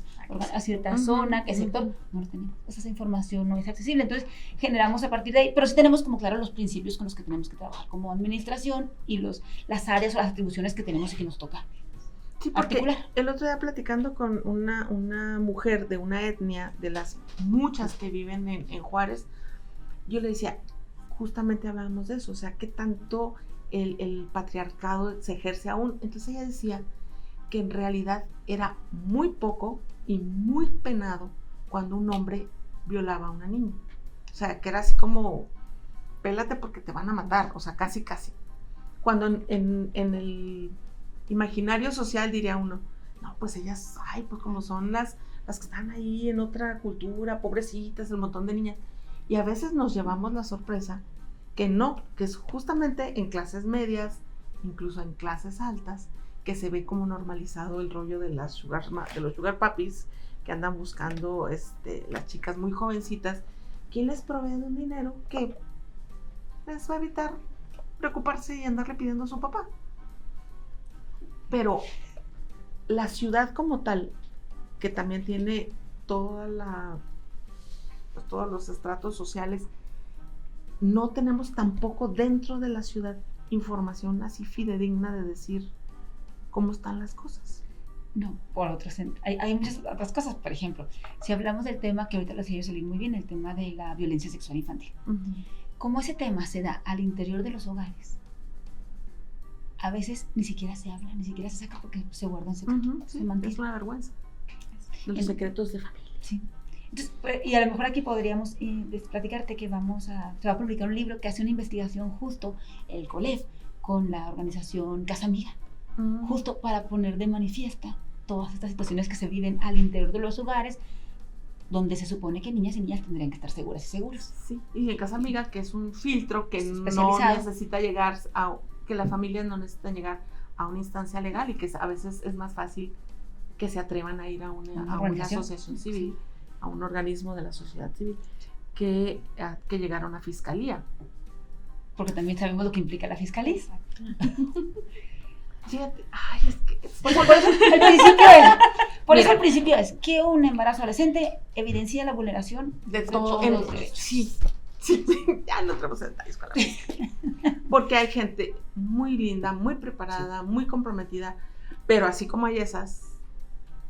zona, qué sector, no lo tenemos. Esa información no es accesible. Entonces generamos a partir de ahí, pero sí tenemos como claro los principios con los que tenemos que trabajar como administración y las áreas o las atribuciones que tenemos y que nos toca. Sí, porque articular. El otro día platicando con una mujer de una etnia, de las muchas que viven en Juárez, yo le decía, justamente hablábamos de eso, o sea, qué tanto el patriarcado se ejerce aún. Entonces ella decía que en realidad era muy poco y muy penado cuando un hombre violaba a una niña. O sea, que era así como, pélate porque te van a matar, o sea, casi. Cuando en el imaginario social diría uno, no, pues ellas, pues como son las que están ahí en otra cultura, pobrecitas, el montón de niñas. Y a veces nos llevamos la sorpresa que no, que es justamente en clases medias, incluso en clases altas, que se ve como normalizado el rollo de los sugar papis, que andan buscando las chicas muy jovencitas, ¿quién les provee de un dinero que les va a evitar preocuparse y andarle pidiendo a su papá? Pero la ciudad como tal, que también tiene todos los estratos sociales, no tenemos tampoco dentro de la ciudad información así fidedigna de decir cómo están las cosas. No, por otros, hay muchas otras cosas. Por ejemplo, si hablamos del tema que ahorita lo hacía salir muy bien, el tema de la violencia sexual infantil. Como ese tema se da al interior de los hogares, a veces ni siquiera se habla, ni siquiera se saca porque se guarda en secreto, se mantiene. Es una vergüenza. Los secretos de familia. Sí. Entonces, y a lo mejor aquí podríamos platicarte que se va a publicar un libro que hace una investigación justo el COLEF con la organización Casa Amiga, justo para poner de manifiesta todas estas situaciones que se viven al interior de los hogares, donde se supone que niñas y niñas tendrían que estar seguras y seguros. Sí, y en Casa Amiga, que es un filtro que no necesita llegar que las familias no necesitan llegar a una instancia legal y que a veces es más fácil que se atrevan a ir a una asociación civil, a un organismo de la sociedad civil, que llegar a una fiscalía. Porque también sabemos lo que implica la fiscalía. Fíjate, es que... Por eso el principio es que un embarazo adolescente evidencia la vulneración de todos los derechos. Sí, ya no tenemos detalles con la fiscalía. Porque hay gente muy linda, muy preparada, muy comprometida, pero así como hay esas,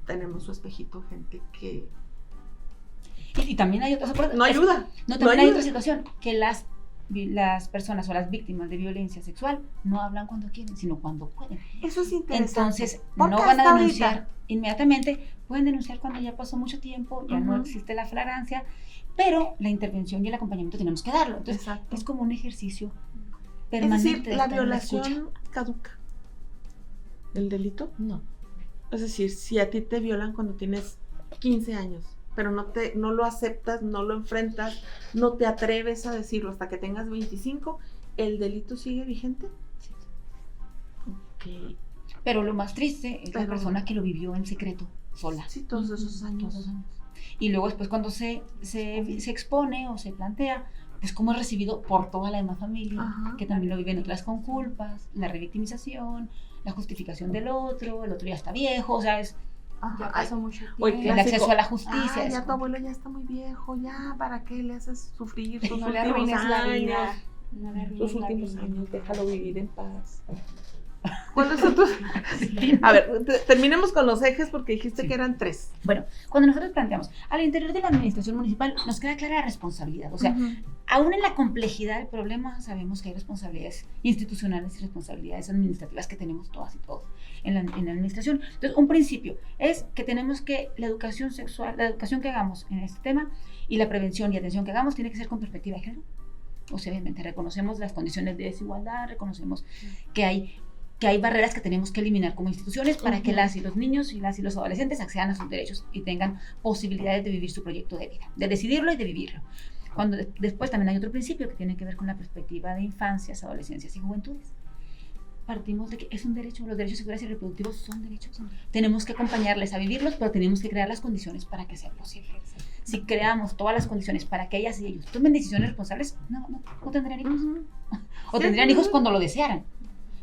tenemos su espejito, gente que... Y también hay otras... No ayuda. Hay otra situación, que las personas o las víctimas de violencia sexual no hablan cuando quieren, sino cuando pueden. Eso es interesante. Entonces, no van a denunciar inmediatamente, pueden denunciar cuando ya pasó mucho tiempo, ya no existe la flagrancia, pero la intervención y el acompañamiento tenemos que darlo. Entonces, es como un ejercicio permanente. Es decir, la violación caduca. ¿El delito? No. Es decir, si a ti te violan cuando tienes 15 años, pero no lo aceptas, no lo enfrentas, no te atreves a decirlo hasta que tengas 25, ¿el delito sigue vigente? Sí. Ok. Pero lo más triste es la persona que lo vivió en secreto, sola. Sí, todos esos años. Y luego después cuando se expone o se plantea, pues cómo es recibido por toda la demás familia, que también lo viven otras con culpas, la revictimización, la justificación del otro, el otro ya está viejo, o sea, ya pasó mucho tiempo. El acceso a la justicia. Ya tu abuelo ya está muy viejo, ya, ¿para qué le haces sufrir tus no últimos años? Tus últimos años, déjalo vivir en paz. ¿Cuáles son tus...? A ver, terminemos con los ejes porque dijiste que eran 3. Bueno, cuando nosotros planteamos, al interior de la administración municipal nos queda clara la responsabilidad. O sea, aún en la complejidad del problema sabemos que hay responsabilidades institucionales y responsabilidades administrativas que tenemos todas y todos en la administración. Entonces, un principio es que tenemos que la educación sexual, la educación que hagamos en este tema y la prevención y atención que hagamos tiene que ser con perspectiva de género. O sea, obviamente reconocemos las condiciones de desigualdad, reconocemos que hay barreras que tenemos que eliminar como instituciones para que las y los niños y las y los adolescentes accedan a sus derechos y tengan posibilidades de vivir su proyecto de vida, de decidirlo y de vivirlo. Cuando después también hay otro principio que tiene que ver con la perspectiva de infancias, adolescencias y juventudes. Partimos de que es un derecho, los derechos sexuales y reproductivos son derechos. Tenemos que acompañarles a vivirlos, pero tenemos que crear las condiciones para que sea posible. Si creamos todas las condiciones para que ellas y ellos tomen decisiones responsables, no tendrían hijos. O tendrían hijos cuando lo desearan,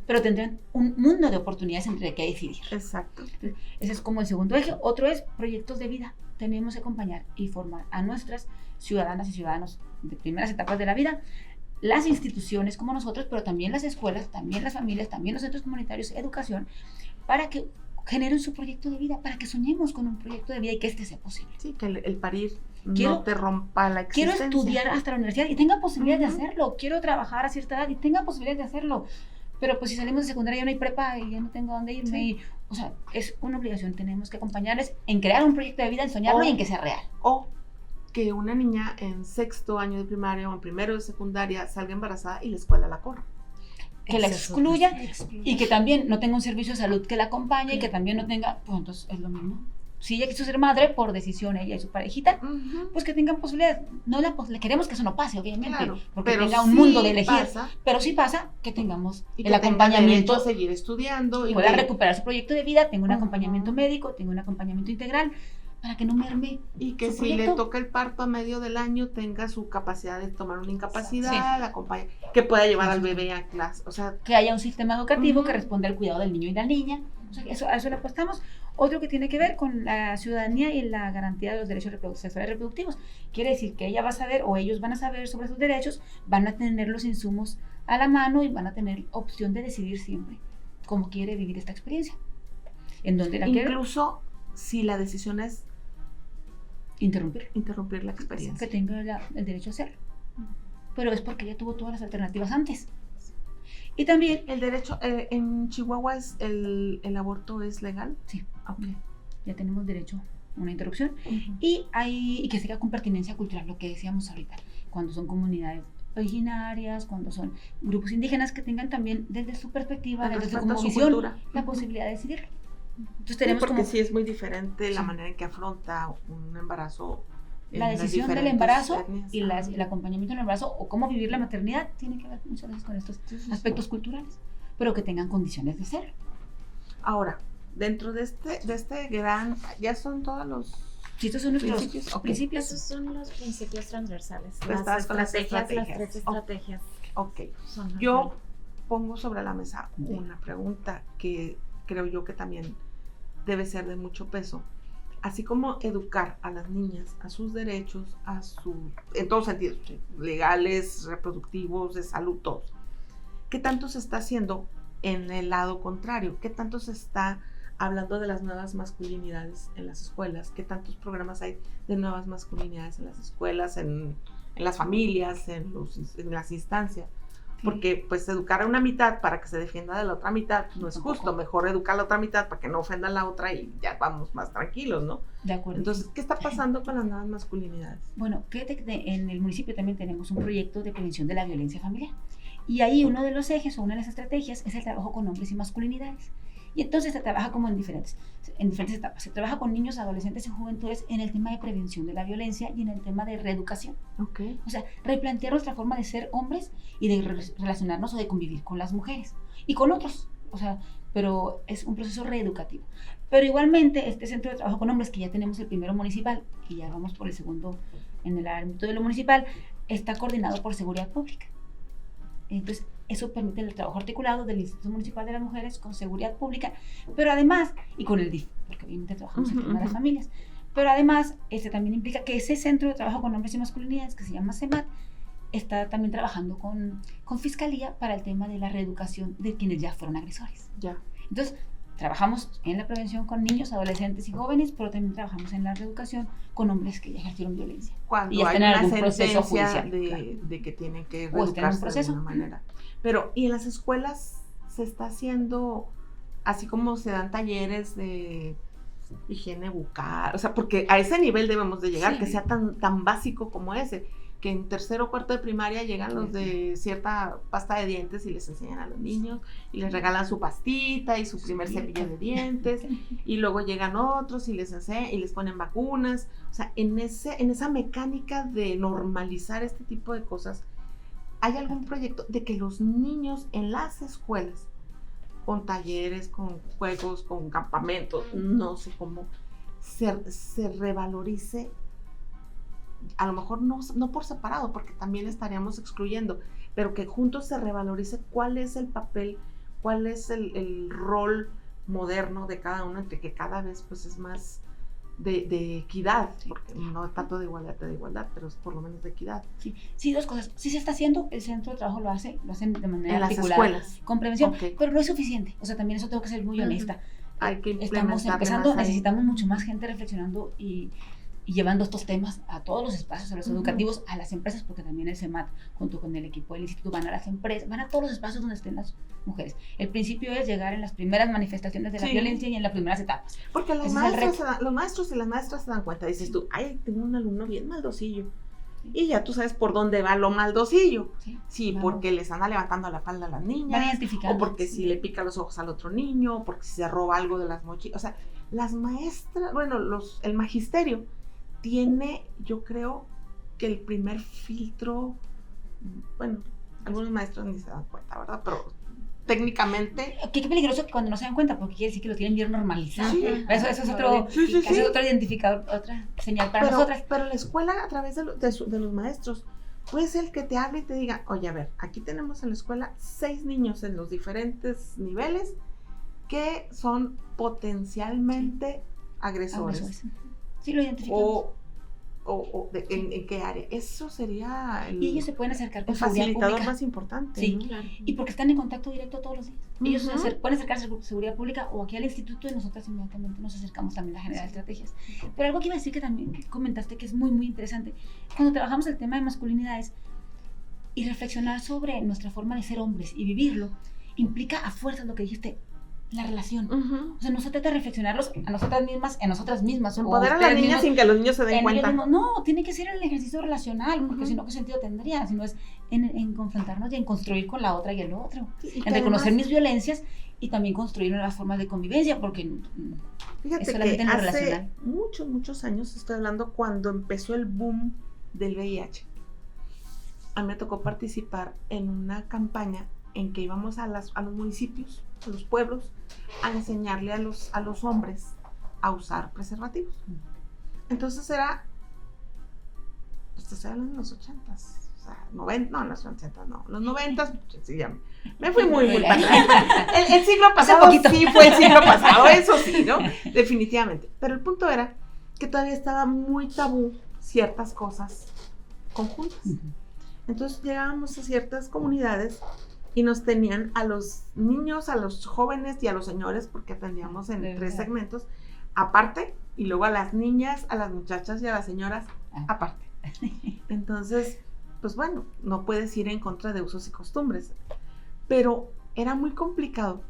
pero tendrán un mundo de oportunidades entre que decidir. Exacto. Entonces, ese es como el segundo eje. Otro es proyectos de vida. Tenemos que acompañar y formar a nuestras ciudadanas y ciudadanos de primeras etapas de la vida, las instituciones como nosotros, pero también las escuelas, también las familias, también los centros comunitarios, educación, para que generen su proyecto de vida, para que soñemos con un proyecto de vida y que este sea posible. Sí, que el parir no te rompa la existencia. Quiero estudiar hasta la universidad y tenga posibilidad de hacerlo. Quiero trabajar a cierta edad y tenga posibilidad de hacerlo. Pero pues si salimos de secundaria ya no hay prepa y ya no tengo a dónde irme. Sí. O sea, es una obligación. Tenemos que acompañarles en crear un proyecto de vida, en soñarlo y en que sea real. O que una niña en 6º año de primaria o en 1º de secundaria salga embarazada y la escuela la corra. Que la excluya y que también no tenga un servicio de salud que la acompañe y que también no tenga, pues entonces es lo mismo. Si ella quiso ser madre por decisión, ella y su parejita, pues que tengan posibilidades. No le queremos que eso no pase, obviamente, claro, porque tenga un mundo de elegir. Pero sí pasa que tengamos y el acompañamiento. A seguir estudiando. Y pueda recuperar su proyecto de vida, tenga un acompañamiento médico, tenga un acompañamiento integral, para que no merme. Y que si le toca el parto a medio del año, tenga su capacidad de tomar una incapacidad, que pueda llevar al bebé a clase. O sea, que haya un sistema educativo que responda al cuidado del niño y la niña. O sea, a eso le apostamos. Otro que tiene que ver con la ciudadanía y la garantía de los derechos sexuales y reproductivos. Quiere decir que ella va a saber, o ellos van a saber sobre sus derechos, van a tener los insumos a la mano y van a tener opción de decidir siempre cómo quiere vivir esta experiencia. En dónde la quiere. Incluso si la decisión es interrumpir la experiencia. Que tenga el derecho a hacerlo. Pero es porque ella tuvo todas las alternativas antes. Y también el derecho, en Chihuahua el aborto es legal. Sí, okay. Ya tenemos derecho a una interrupción y que sea con pertinencia cultural, lo que decíamos ahorita, cuando son comunidades originarias, cuando son grupos indígenas que tengan también desde su perspectiva, desde su cosmovisión, la posibilidad de decidirlo. Entonces tenemos porque sí es muy diferente la manera en que afronta un embarazo. La decisión del embarazo y el acompañamiento del embarazo o cómo vivir la maternidad tiene que ver muchas veces con estos aspectos culturales, pero que tengan condiciones de ser. Ahora, dentro de este gran, ya son todos los estos son nuestros principios. Esos son los principios transversales. Las tres estrategias. Ok. Yo pongo sobre la mesa una pregunta que creo yo que también debe ser de mucho peso. Así como educar a las niñas a sus derechos, en todos sentidos, legales, reproductivos, de salud, todos. ¿Qué tanto se está haciendo en el lado contrario? ¿Qué tanto se está hablando de las nuevas masculinidades en las escuelas? ¿Qué tantos programas hay de nuevas masculinidades en las escuelas, en las familias, en las instancias? Porque pues educar a una mitad para que se defienda de la otra mitad no es justo, mejor educar a la otra mitad para que no ofenda a la otra y ya vamos más tranquilos, ¿no? De acuerdo. Entonces, ¿qué está pasando con las nuevas masculinidades? Bueno, fíjate que en el municipio también tenemos un proyecto de prevención de la violencia familiar y ahí uno de los ejes o una de las estrategias es el trabajo con hombres y masculinidades. Y entonces se trabaja como en diferentes etapas. Se trabaja con niños, adolescentes y juventudes en el tema de prevención de la violencia y en el tema de reeducación. Okay. O sea, replantear nuestra forma de ser hombres y de relacionarnos o de convivir con las mujeres y con otros. O sea, pero es un proceso reeducativo. Pero igualmente, este centro de trabajo con hombres, que ya tenemos el primero municipal y ya vamos por el segundo en el ámbito de lo municipal, está coordinado por Seguridad Pública. Entonces, eso permite el trabajo articulado del Instituto Municipal de las Mujeres con Seguridad Pública, pero además, y con el DIF, porque obviamente trabajamos en el tema de las familias, pero además, también implica que ese centro de trabajo con hombres y masculinidades, que se llama CEMAT, está también trabajando con Fiscalía para el tema de la reeducación de quienes ya fueron agresores. Ya. Entonces, trabajamos en la prevención con niños, adolescentes y jóvenes, pero también trabajamos en la reeducación con hombres que ya ejercieron violencia. Cuando y hay están en una algún proceso sentencia judicial, de que tienen que O están en un reeducarse de proceso. alguna manera. Pero, ¿y en las escuelas se está haciendo, así como se dan talleres de higiene bucal? O sea, porque a ese nivel debemos de llegar, Sí. que sea tan básico como ese, que en tercero o cuarto de primaria llegan los de cierta pasta de dientes y les enseñan a los niños y les regalan su pastita y su primer cepillo de dientes, y luego llegan otros y les enseñan y les ponen vacunas. O sea, en esa mecánica de normalizar este tipo de cosas, ¿hay algún proyecto de que los niños en las escuelas, con talleres, con juegos, con campamentos, no sé cómo, se revalorice? A lo mejor no por separado, porque también estaríamos excluyendo, pero que juntos se revalorice cuál es el papel, cuál es el rol moderno de cada uno, entre que cada vez pues es más de equidad, porque no tanto de igualdad, pero es por lo menos de equidad. Sí, dos cosas. Sí se está haciendo, el centro de trabajo lo hacen de manera En las articulada, escuelas. con prevención, Ok. pero no es suficiente. O sea, también eso tengo que ser muy honesta. Hay que Estamos implementarle empezando, más ahí. necesitamos mucho más gente reflexionando y llevando estos temas a todos los espacios, a los educativos, a las empresas, porque también el CEMAT, junto con el equipo del instituto, van a las empresas, van a todos los espacios donde estén las mujeres. El principio es llegar en las primeras manifestaciones de la Sí. violencia y en las primeras etapas. Porque los Ese es el maestros, reto. los maestros y las maestras se dan cuenta, dices tú, ay, tengo un alumno bien maldosillo. Y ya tú sabes por dónde va lo maldosillo. Sí, claro. porque les anda levantando la falda a las Van niñas, identificando. o porque si le pica los ojos al otro niño, o porque si se roba algo de las mochilas. O sea, las maestras, bueno, el magisterio tiene, yo creo, que el primer filtro, bueno, algunos maestros ni se dan cuenta, ¿verdad? Pero técnicamente... Qué peligroso que cuando no se dan cuenta, porque quiere decir que lo tienen bien normalizado. Sí. Eso es otro, Sí, sí, ese sí. es otro identificador, otra señal para nosotras. Pero la escuela, a través de los maestros, puede ser el que te hable y te diga, oye, a ver, aquí tenemos en la escuela 6 niños en los diferentes niveles que son potencialmente agresores. Sí, lo identificamos. ¿En qué área? Eso sería Y ellos se pueden acercar con el seguridad facilitador pública. más importante. Sí, ¿no? Claro. Y porque están en contacto directo todos los días. Ellos Ujú. pueden acercarse a seguridad pública o aquí al instituto y nosotras inmediatamente nos acercamos también a generar estrategias. Pero algo que iba a decir que también comentaste que es muy, muy interesante. Cuando trabajamos el tema de masculinidades y reflexionar sobre nuestra forma de ser hombres y vivirlo, implica a fuerza lo que dijiste, la relación. Ujú. O sea, no se trata de reflexionarlos a nosotras mismas, en nosotras mismas. o Empoderar a las ustedes niñas mismos sin que los niños se den en ellos cuenta. mismos. No, tiene que ser el ejercicio relacional, porque Ujú. si no, ¿qué sentido tendría? Si no es en confrontarnos y en construir con la otra y el otro. Sí, y que En reconocer además, mis violencias y también construir nuevas formas de convivencia, porque fíjate es que solamente en lo hace relacional. muchos años, estoy hablando cuando empezó el boom del VIH. A mí me tocó participar en una campaña en que íbamos a los municipios, a los pueblos, a enseñarle a los hombres a usar preservativos. Entonces era, pues te estoy hablando de los 80s, o sea, 90, no, los 80, no, los 90s, sí, ya me fui muy para atrás. El siglo pasado poquito. sí fue el siglo pasado, eso sí, ¿no? Definitivamente. Pero el punto era que todavía estaba muy tabú ciertas cosas conjuntas. Entonces llegábamos a ciertas comunidades y nos tenían a los niños, a los jóvenes y a los señores, porque atendíamos en De 3 verdad. segmentos, aparte, y luego a las niñas, a las muchachas y a las señoras, aparte. Entonces, pues bueno, no puedes ir en contra de usos y costumbres, pero era muy complicado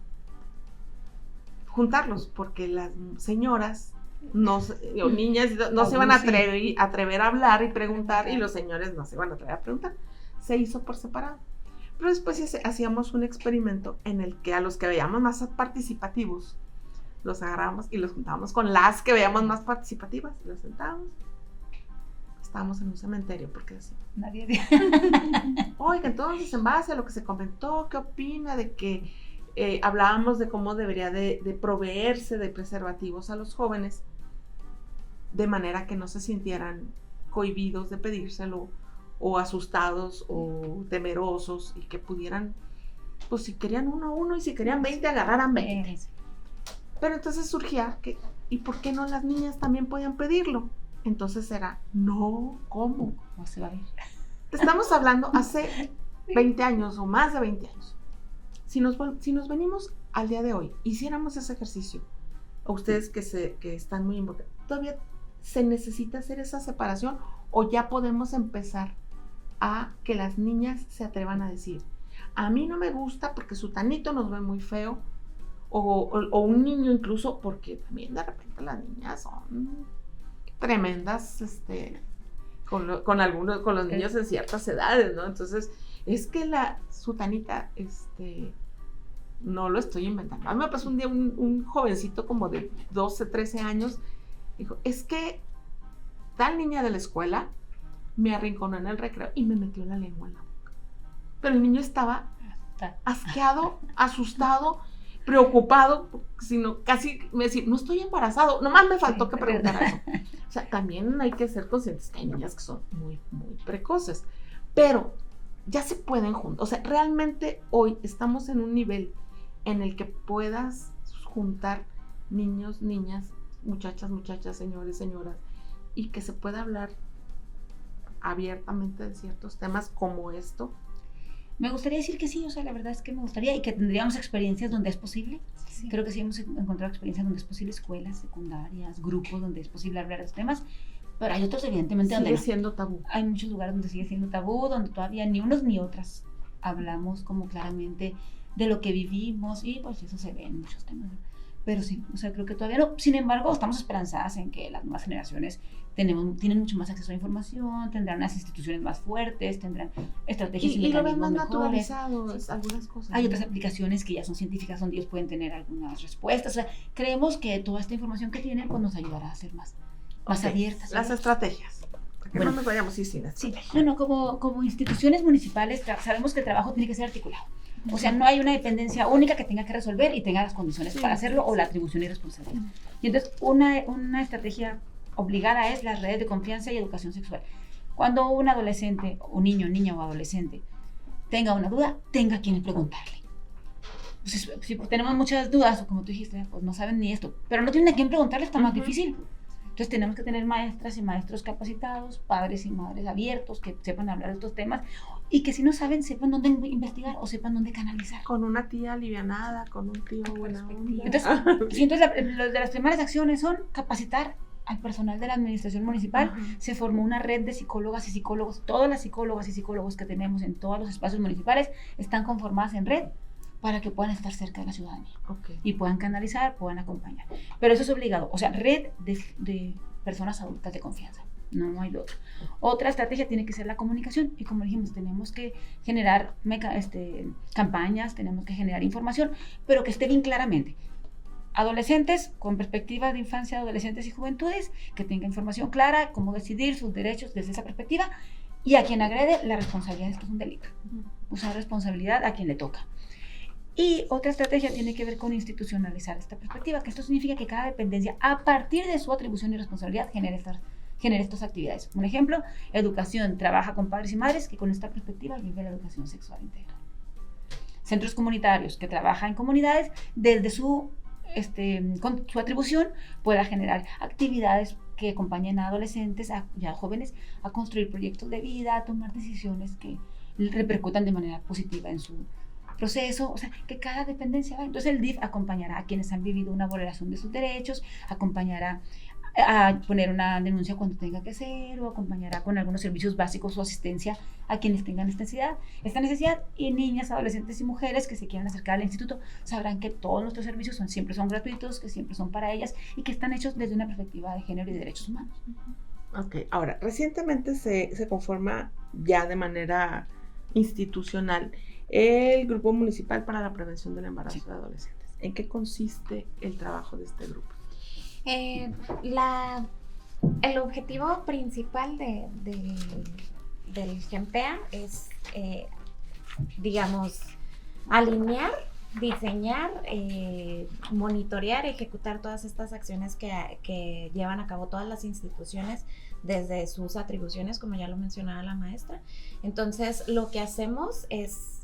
juntarlos, porque las señoras o niñas no se iban a atrever a hablar y preguntar, y los señores no se iban a atrever a preguntar. Se hizo por separado. Pero después hacíamos un experimento en el que a los que veíamos más participativos los agarrábamos y los juntábamos con las que veíamos más participativas, los sentábamos. Estábamos en un cementerio, porque así. Nadie. Oiga, entonces en base a lo que se comentó, ¿qué opina de que hablábamos de cómo debería de proveerse de preservativos a los jóvenes de manera que no se sintieran cohibidos de pedírselo o asustados o temerosos, y que pudieran, pues si querían uno y si querían 20 agarraran 20? Pero entonces surgía que, ¿y por qué no las niñas también podían pedirlo? Entonces era, no, ¿cómo? No se va a ver. Te estamos hablando hace 20 años o más de 20 años. Si nos venimos al día de hoy, hiciéramos ese ejercicio, a ustedes que están muy involucrados, ¿todavía se necesita hacer esa separación o ya podemos empezar a que las niñas se atrevan a decir, a mí no me gusta porque sutanito nos ve muy feo, o un niño incluso, porque también de repente las niñas son tremendas, con los niños en ciertas edades, ¿no? Entonces, es que la sutanita, no lo estoy inventando. A mí me pasó un día un jovencito como de 12, 13 años, dijo, es que tal niña de la escuela me arrinconó en el recreo y me metió la lengua en la boca. Pero el niño estaba asqueado, asustado, preocupado, sino casi me decía, no estoy embarazado, nomás me faltó que preguntara eso. O sea, también hay que ser conscientes que hay niñas que son muy, muy precoces, pero ya se pueden juntar. O sea, realmente hoy estamos en un nivel en el que puedas juntar niños, niñas, muchachas, señores, señoras, y que se pueda hablar abiertamente de ciertos temas como esto. Me gustaría decir que sí, o sea, la verdad es que me gustaría y que tendríamos experiencias donde es posible. Sí. Creo que sí hemos encontrado experiencias donde es posible, escuelas secundarias, grupos donde es posible hablar de los temas, pero hay otros evidentemente donde sigue siendo tabú. Hay muchos lugares donde sigue siendo tabú, donde todavía ni unos ni otras hablamos como claramente de lo que vivimos y pues eso se ve en muchos temas. Pero sí, o sea, creo que todavía no. Sin embargo, estamos esperanzadas en que las nuevas generaciones tienen mucho más acceso a información, tendrán unas instituciones más fuertes, tendrán estrategias y mecanismos mejores. Naturalizados algunas cosas. Hay otras aplicaciones que ya son científicas donde ellos pueden tener algunas respuestas. O sea, creemos que toda esta información que tienen pues nos ayudará a ser más abiertas. Las estrategias. Que no nos vayamos sin esto. Sí, bueno, como instituciones municipales sabemos que el trabajo tiene que ser articulado. O sea, no hay una dependencia única que tenga que resolver y tenga las condiciones para hacerlo o la atribución y responsabilidad. Y entonces, una estrategia obligada es las redes de confianza y educación sexual. Cuando un adolescente, o niño, niña o adolescente tenga una duda, tenga a quien preguntarle. Pues, si tenemos muchas dudas, o como tú dijiste, pues no saben ni esto, pero no tienen a quien preguntarle, está más difícil. Entonces tenemos que tener maestras y maestros capacitados, padres y madres abiertos, que sepan hablar de estos temas y que si no saben, sepan dónde investigar o sepan dónde canalizar. Con una tía alivianada, con un tío buena onda. Entonces de las primeras acciones son capacitar al personal de la administración municipal. Se formó una red de psicólogas y psicólogos. Todas las psicólogas y psicólogos que tenemos en todos los espacios municipales están conformadas en red para que puedan estar cerca de la ciudadanía y puedan canalizar, puedan acompañar. Pero eso es obligado, o sea, red de personas adultas de confianza, no hay otro. Otra estrategia tiene que ser la comunicación y como dijimos, tenemos que generar campañas, tenemos que generar información, pero que esté bien claramente. Adolescentes con perspectiva de infancia, adolescentes y juventudes, que tenga información clara, cómo decidir sus derechos desde esa perspectiva y a quien agrede, la responsabilidad, esto es un delito, usar responsabilidad a quien le toca. Y otra estrategia tiene que ver con institucionalizar esta perspectiva, que esto significa que cada dependencia, a partir de su atribución y responsabilidad, genere estas actividades. Un ejemplo, educación, trabaja con padres y madres que con esta perspectiva vive la educación sexual integral. Centros comunitarios, que trabaja en comunidades, desde con su atribución, pueda generar actividades que acompañen a adolescentes, y a jóvenes, a construir proyectos de vida, a tomar decisiones que repercutan de manera positiva en su proceso, o sea, que cada dependencia va. Entonces el DIF acompañará a quienes han vivido una vulneración de sus derechos, acompañará a poner una denuncia cuando tenga que ser, o acompañará con algunos servicios básicos o asistencia a quienes tengan esta necesidad, y niñas, adolescentes y mujeres que se quieran acercar al instituto sabrán que todos nuestros servicios siempre son gratuitos, que siempre son para ellas y que están hechos desde una perspectiva de género y de derechos humanos. Ok, ahora, recientemente se conforma ya de manera institucional el Grupo Municipal para la Prevención del Embarazo de Adolescentes. ¿En qué consiste el trabajo de este grupo? El objetivo principal del GEMPEA es, digamos, alinear, diseñar, monitorear, ejecutar todas estas acciones que llevan a cabo todas las instituciones desde sus atribuciones, como ya lo mencionaba la maestra. Entonces, lo que hacemos es,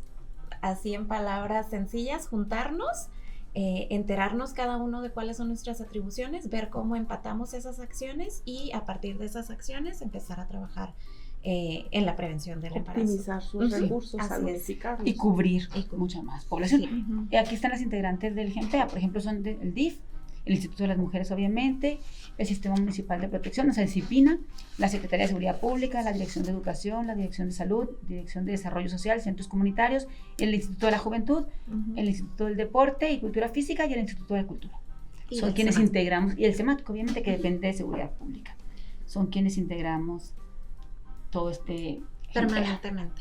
así en palabras sencillas, juntarnos, enterarnos cada uno de cuáles son nuestras atribuciones, ver cómo empatamos esas acciones y a partir de esas acciones empezar a trabajar en la prevención del embarazo. Optimizar sus recursos, Así al es. unificarlos. Y cubrir mucha más población. Sí. Y aquí están las integrantes del GEMPEA, por ejemplo, son el DIF, el Instituto de las Mujeres, obviamente, el Sistema Municipal de Protección, o sea, el CIPINA, la Secretaría de Seguridad Pública, la Dirección de Educación, la Dirección de Salud, Dirección de Desarrollo Social, Centros Comunitarios, el Instituto de la Juventud, el Instituto del Deporte y Cultura Física y el Instituto de Cultura. Y Son el quienes SEMAT. integramos, y el SEMAT, obviamente, que depende de Seguridad Pública. Son quienes integramos todo este GEMPEA. Permanentemente.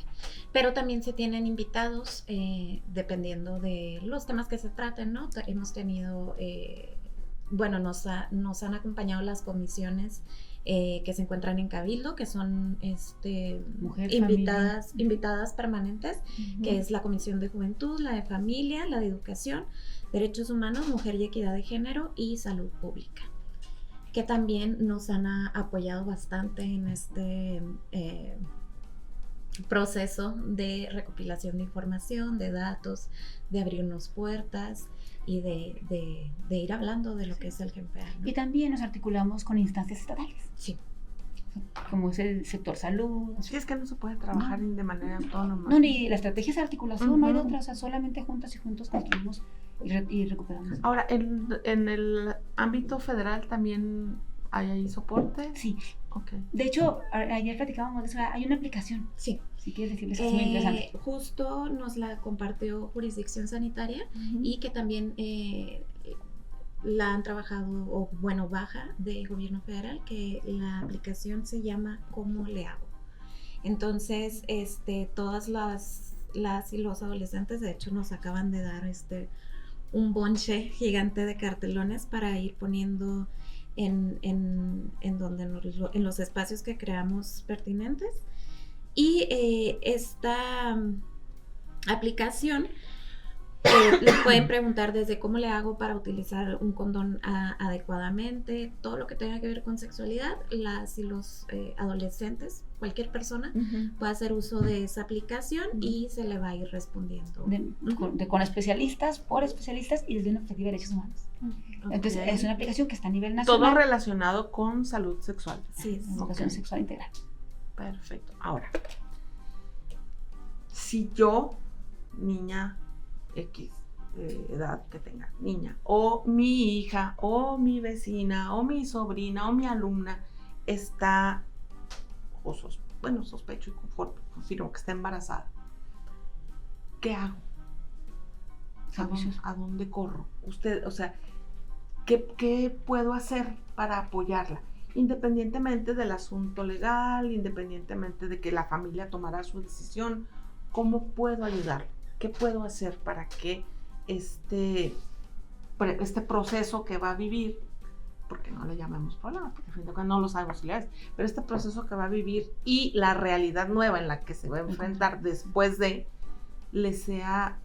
Pero también se tienen invitados dependiendo de los temas que se traten, ¿no? Hemos tenido, nos han acompañado las comisiones que se encuentran en Cabildo, que son Mujer, invitadas permanentes, que es la Comisión de Juventud, la de Familia, la de Educación, Derechos Humanos, Mujer y Equidad de Género y Salud Pública, que también nos han apoyado bastante en este proceso de recopilación de información, de datos, de abrirnos puertas y de ir hablando de lo que es el GEMPEA, ¿no? Y también nos articulamos con instancias estatales, Sí. como es el sector salud. Sí, es que no se puede trabajar de manera autónoma. No, ni la estrategia es de articulación, no hay de Ujú. otra, o sea, solamente juntas y juntos construimos y recuperamos. Ahora, en el ámbito federal también hay ahí soporte. Sí, Ok. de hecho, ayer platicábamos de eso, hay una aplicación, Sí. si quieres decirles que es muy interesante. Justo nos la compartió Jurisdicción Sanitaria y que también la han trabajado, o bueno, baja de gobierno federal, que la aplicación se llama ¿Cómo le hago? Entonces, todas las y los adolescentes, de hecho, nos acaban de dar un bonche gigante de cartelones para ir poniendo en los espacios que creamos pertinentes. Y esta aplicación les pueden preguntar desde cómo le hago para utilizar un condón adecuadamente, todo lo que tenga que ver con sexualidad. Las y los adolescentes, cualquier persona puede hacer uso de esa aplicación y se le va a ir respondiendo. Con especialistas, por especialistas y desde una perspectiva de derechos humanos. Entonces, es una aplicación que está a nivel nacional. Todo relacionado con salud sexual. Sí, Educación sexual integral. Perfecto. Ahora, si yo, niña X edad que tenga, niña, o mi hija, o mi vecina, o mi sobrina, o mi alumna está, sospecho y confirmo que está embarazada, ¿qué hago? ¿A dónde corro? Usted, o sea, ¿qué puedo hacer para apoyarla? Independientemente del asunto legal, independientemente de que la familia tomará su decisión, ¿cómo puedo ayudarla? ¿Qué puedo hacer para que este proceso que va a vivir, porque no le llamemos problema, porque al fin de cuentas no lo sabemos si le es, pero este proceso que va a vivir y la realidad nueva en la que se va a enfrentar después de, le sea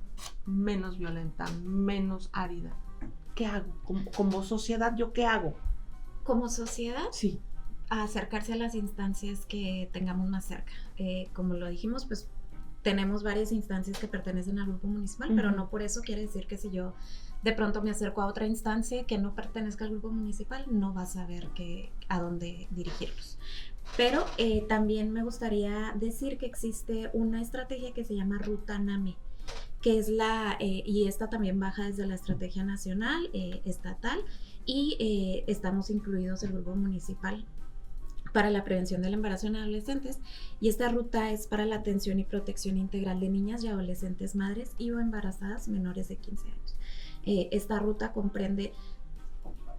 menos violenta, menos árida? ¿Qué hago? Como sociedad, ¿yo qué hago? Como sociedad, Sí. acercarse a las instancias que tengamos más cerca. Como lo dijimos, pues tenemos varias instancias que pertenecen al grupo municipal, pero no por eso quiere decir que si yo de pronto me acerco a otra instancia que no pertenezca al grupo municipal, no vas a saber a dónde dirigirlos. Pero también me gustaría decir que existe una estrategia que se llama Ruta NAME, que es y esta también baja desde la estrategia nacional, estatal, y estamos incluidos el grupo municipal para la prevención del embarazo en adolescentes, y esta ruta es para la atención y protección integral de niñas y adolescentes madres y o embarazadas menores de 15 años. Esta ruta comprende,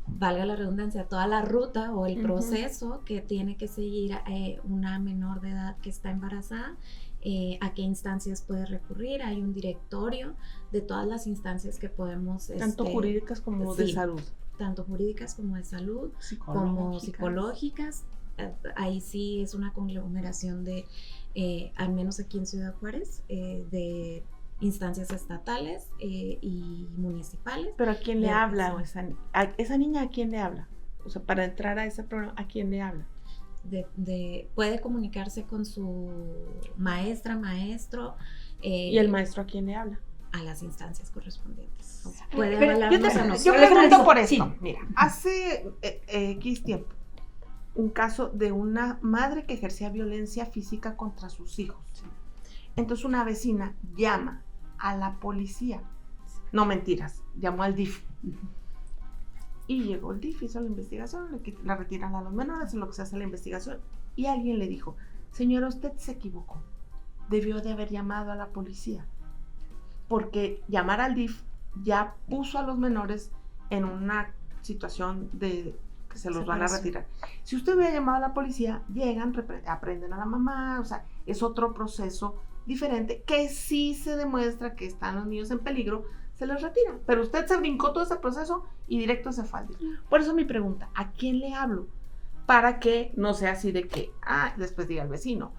valga la redundancia, toda la ruta o el proceso que tiene que seguir una menor de edad que está embarazada, a qué instancias puede recurrir. Hay un directorio de todas las instancias que podemos... Tanto jurídicas como de salud. Tanto jurídicas como de salud, como psicológicas. Ahí sí es una conglomeración de, al menos aquí en Ciudad Juárez, de instancias estatales y municipales. ¿Pero a quién le habla? ¿Esa niña a quién le habla? O sea, para entrar a ese programa, ¿a quién le habla? Puede comunicarse con su maestra, maestro. ¿Y el maestro a quién le habla? A las instancias correspondientes. Yo pregunto por esto. Sí. Mira, hace X tiempo un caso de una madre que ejercía violencia física contra sus hijos. Entonces una vecina llama a la policía. No, mentiras, llamó al DIF. Y llegó el DIF, hizo la investigación, la retiran a los menores, en lo que se hace la investigación. Y alguien le dijo, señora, usted se equivocó. Debió de haber llamado a la policía. Porque llamar al DIF ya puso a los menores en una situación de que se los van a retirar. Si usted hubiera llamado a la policía, llegan, aprenden a la mamá, o sea, es otro proceso diferente que sí se demuestra que están los niños en peligro, se los retiran. Pero usted se brincó todo ese proceso y directo se fue al DIF. Por eso mi pregunta, ¿a quién le hablo? Para que no sea así de que, después diga el vecino,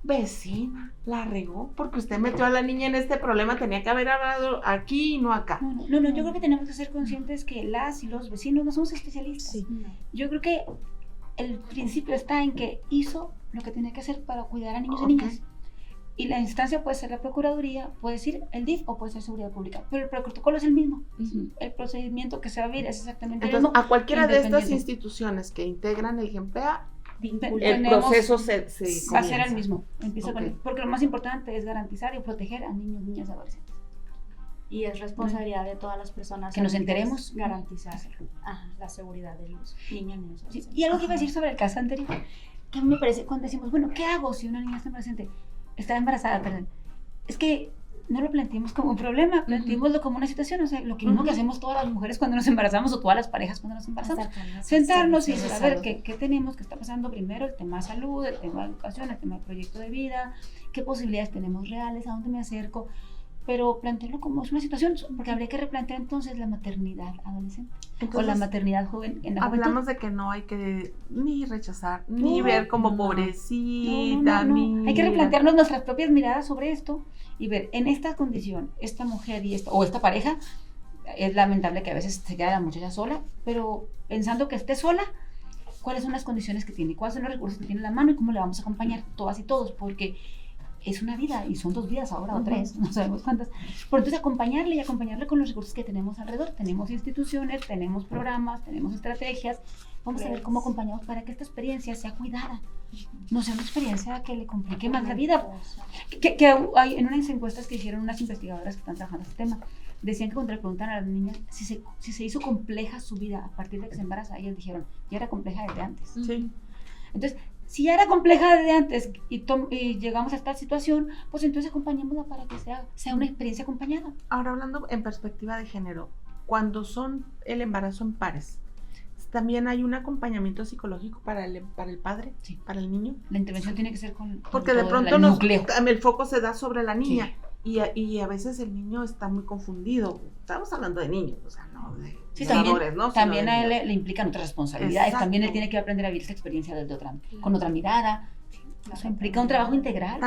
vecina, la regó porque usted metió a la niña en este problema, tenía que haber hablado aquí y no acá. No, yo creo que tenemos que ser conscientes que las y los vecinos no somos especialistas. Sí. Yo creo que el principio está en que hizo lo que tenía que hacer para cuidar a niños y niñas. Y la instancia puede ser la Procuraduría, puede ser el DIF o puede ser Seguridad Pública, pero el protocolo es el mismo. El procedimiento que se va a vivir es exactamente el mismo. A cualquiera de estas instituciones que integran el GEMPEA, el proceso se va a ser el mismo. Empieza porque lo más importante es garantizar y proteger a niños, niñas y adolescentes. Y es responsabilidad de todas las personas que nos enteremos, garantizar la seguridad de los niños. Sí. Y algo que iba a decir sobre el caso anterior, que a mí me parece cuando decimos, bueno, ¿qué hago si una niña está embarazada? Es que no lo planteemos como un problema, planteémoslo como una situación, o sea, lo que mismo que hacemos todas las mujeres cuando nos embarazamos o todas las parejas cuando nos embarazamos, sentarnos y saber qué tenemos, qué está pasando primero, el tema de salud, el tema de educación, el tema del proyecto de vida, qué posibilidades tenemos reales, a dónde me acerco, pero plantearlo como es una situación, porque habría que replantear entonces la maternidad adolescente o la maternidad joven en la juventud. Hablamos de que no hay que ni rechazar, ni ver como pobrecita, ni... Hay que replantearnos nuestras propias miradas sobre esto y ver, en esta condición, esta mujer y esta pareja, es lamentable que a veces se quede la muchacha sola, pero pensando que esté sola, ¿cuáles son las condiciones que tiene? ¿Cuáles son los recursos que tiene en la mano y cómo le vamos a acompañar todas y todos? Porque es una vida y son 2 vidas ahora o 3, no sabemos cuántas. Por entonces acompañarle con los recursos que tenemos alrededor. Tenemos instituciones, tenemos programas, tenemos estrategias. Vamos a ver cómo acompañamos para que esta experiencia sea cuidada. No sea una experiencia que le complique más la vida. Que hay en unas encuestas que hicieron unas investigadoras que están trabajando este tema, decían que cuando le preguntan a las niñas si se hizo compleja su vida a partir de que se embaraza, ellas dijeron, ya era compleja desde antes. Sí. Entonces, si ya era compleja desde antes y llegamos a esta situación, pues entonces acompañémosla para que sea una experiencia acompañada. Ahora, hablando en perspectiva de género, cuando son el embarazo en pares, ¿también hay un acompañamiento psicológico para el padre, para el niño? La intervención tiene que ser con porque de pronto el foco se da sobre la niña. Sí. Y a veces el niño está muy confundido. Estamos hablando de niños, o sea, no de jugadores, ¿no? También a él le implican otras responsabilidades. Exacto. También él tiene que aprender a vivir esta experiencia con otra mirada. O sea, implica un trabajo integral.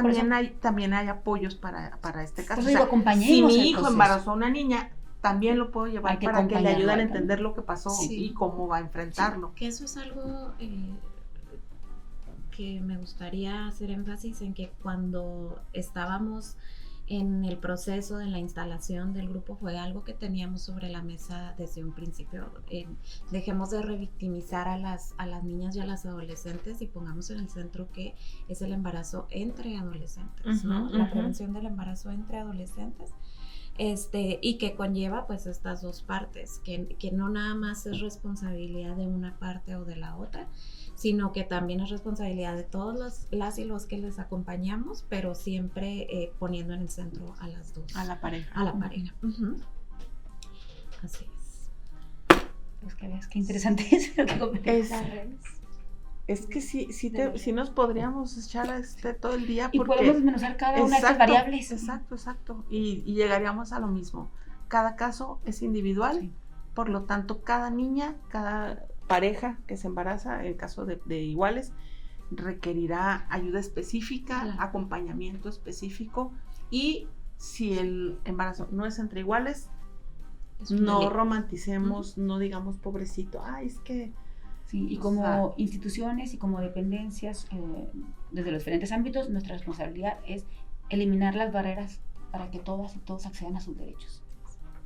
También hay apoyos para este caso. O sea, si mi hijo embarazó a una niña, también lo puedo llevar para que le ayuden a entender lo que pasó y cómo va a enfrentarlo. Que eso es algo que me gustaría hacer énfasis en, que cuando estábamos en el proceso de la instalación del grupo fue algo que teníamos sobre la mesa desde un principio. Dejemos de revictimizar a las niñas y a las adolescentes y pongamos en el centro que es el embarazo entre adolescentes, ¿no? La prevención del embarazo entre adolescentes. Y que conlleva pues estas 2 partes, que no nada más es responsabilidad de una parte o de la otra, sino que también es responsabilidad de todos las y los que les acompañamos, pero siempre poniendo en el centro a las 2. A la pareja. Así es. Pues que veas qué interesante es lo que comentas. Es que sí nos podríamos echar todo el día. Y podemos desmenuzar cada una de estas variables. Exacto. Y llegaríamos a lo mismo. Cada caso es individual, por lo tanto, cada niña, cada pareja que se embaraza, en caso de iguales, requerirá ayuda específica, acompañamiento específico, y si el embarazo no es entre iguales, no romanticemos, no digamos pobrecito, es que... Sí, y como instituciones y como dependencias, desde los diferentes ámbitos, nuestra responsabilidad es eliminar las barreras para que todas y todos accedan a sus derechos.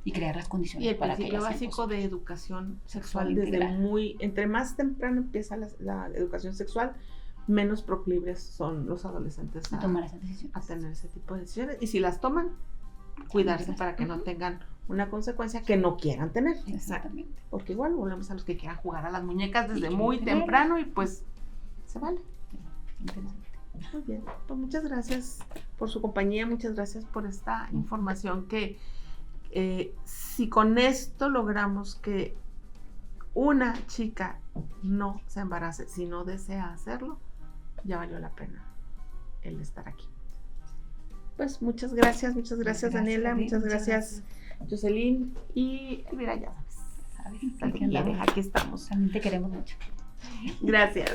y crear las condiciones Y el para que principio ellas sean básico posibles. de educación sexual Integral. entre más temprano empieza la educación sexual, menos proclives son los adolescentes A tomar esas decisiones. a tener ese tipo de decisiones. Y si las toman, cuidarse para que no tengan una consecuencia que no quieran tener. Exactamente. Porque igual volvemos a los que quieran jugar a las muñecas desde Y muy tener. temprano y pues se vale. Interesante. Muy bien, pues muchas gracias por su compañía, muchas gracias por esta información que si con esto logramos que una chica no se embarace, si no desea hacerlo, ya valió la pena el estar aquí. Pues muchas gracias Daniela, muchas gracias Jocelyn y Elvira, ya sabes. Aquí andamos. Aquí estamos. También te queremos mucho. Gracias.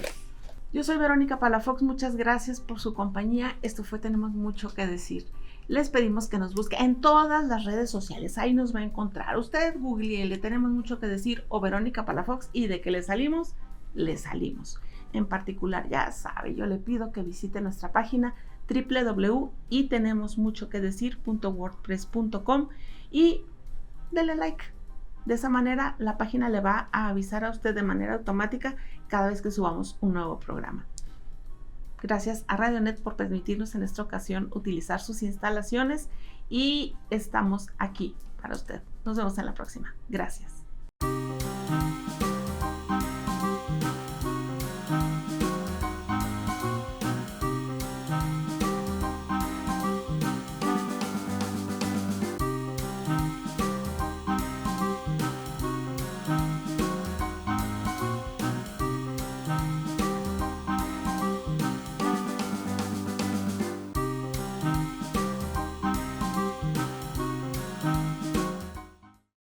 Yo soy Verónica Palafox, muchas gracias por su compañía. Esto fue Tenemos Mucho que Decir. Les pedimos que nos busque en todas las redes sociales, ahí nos va a encontrar. Usted googleele Tenemos Mucho que Decir o Verónica Palafox y de que le salimos, le salimos. En particular, ya sabe, yo le pido que visite nuestra página www.y-tenemos-mucho-que-decir.wordpress.com y dele like. De esa manera, la página le va a avisar a usted de manera automática cada vez que subamos un nuevo programa. Gracias a Radionet por permitirnos en esta ocasión utilizar sus instalaciones y estamos aquí para usted. Nos vemos en la próxima. Gracias.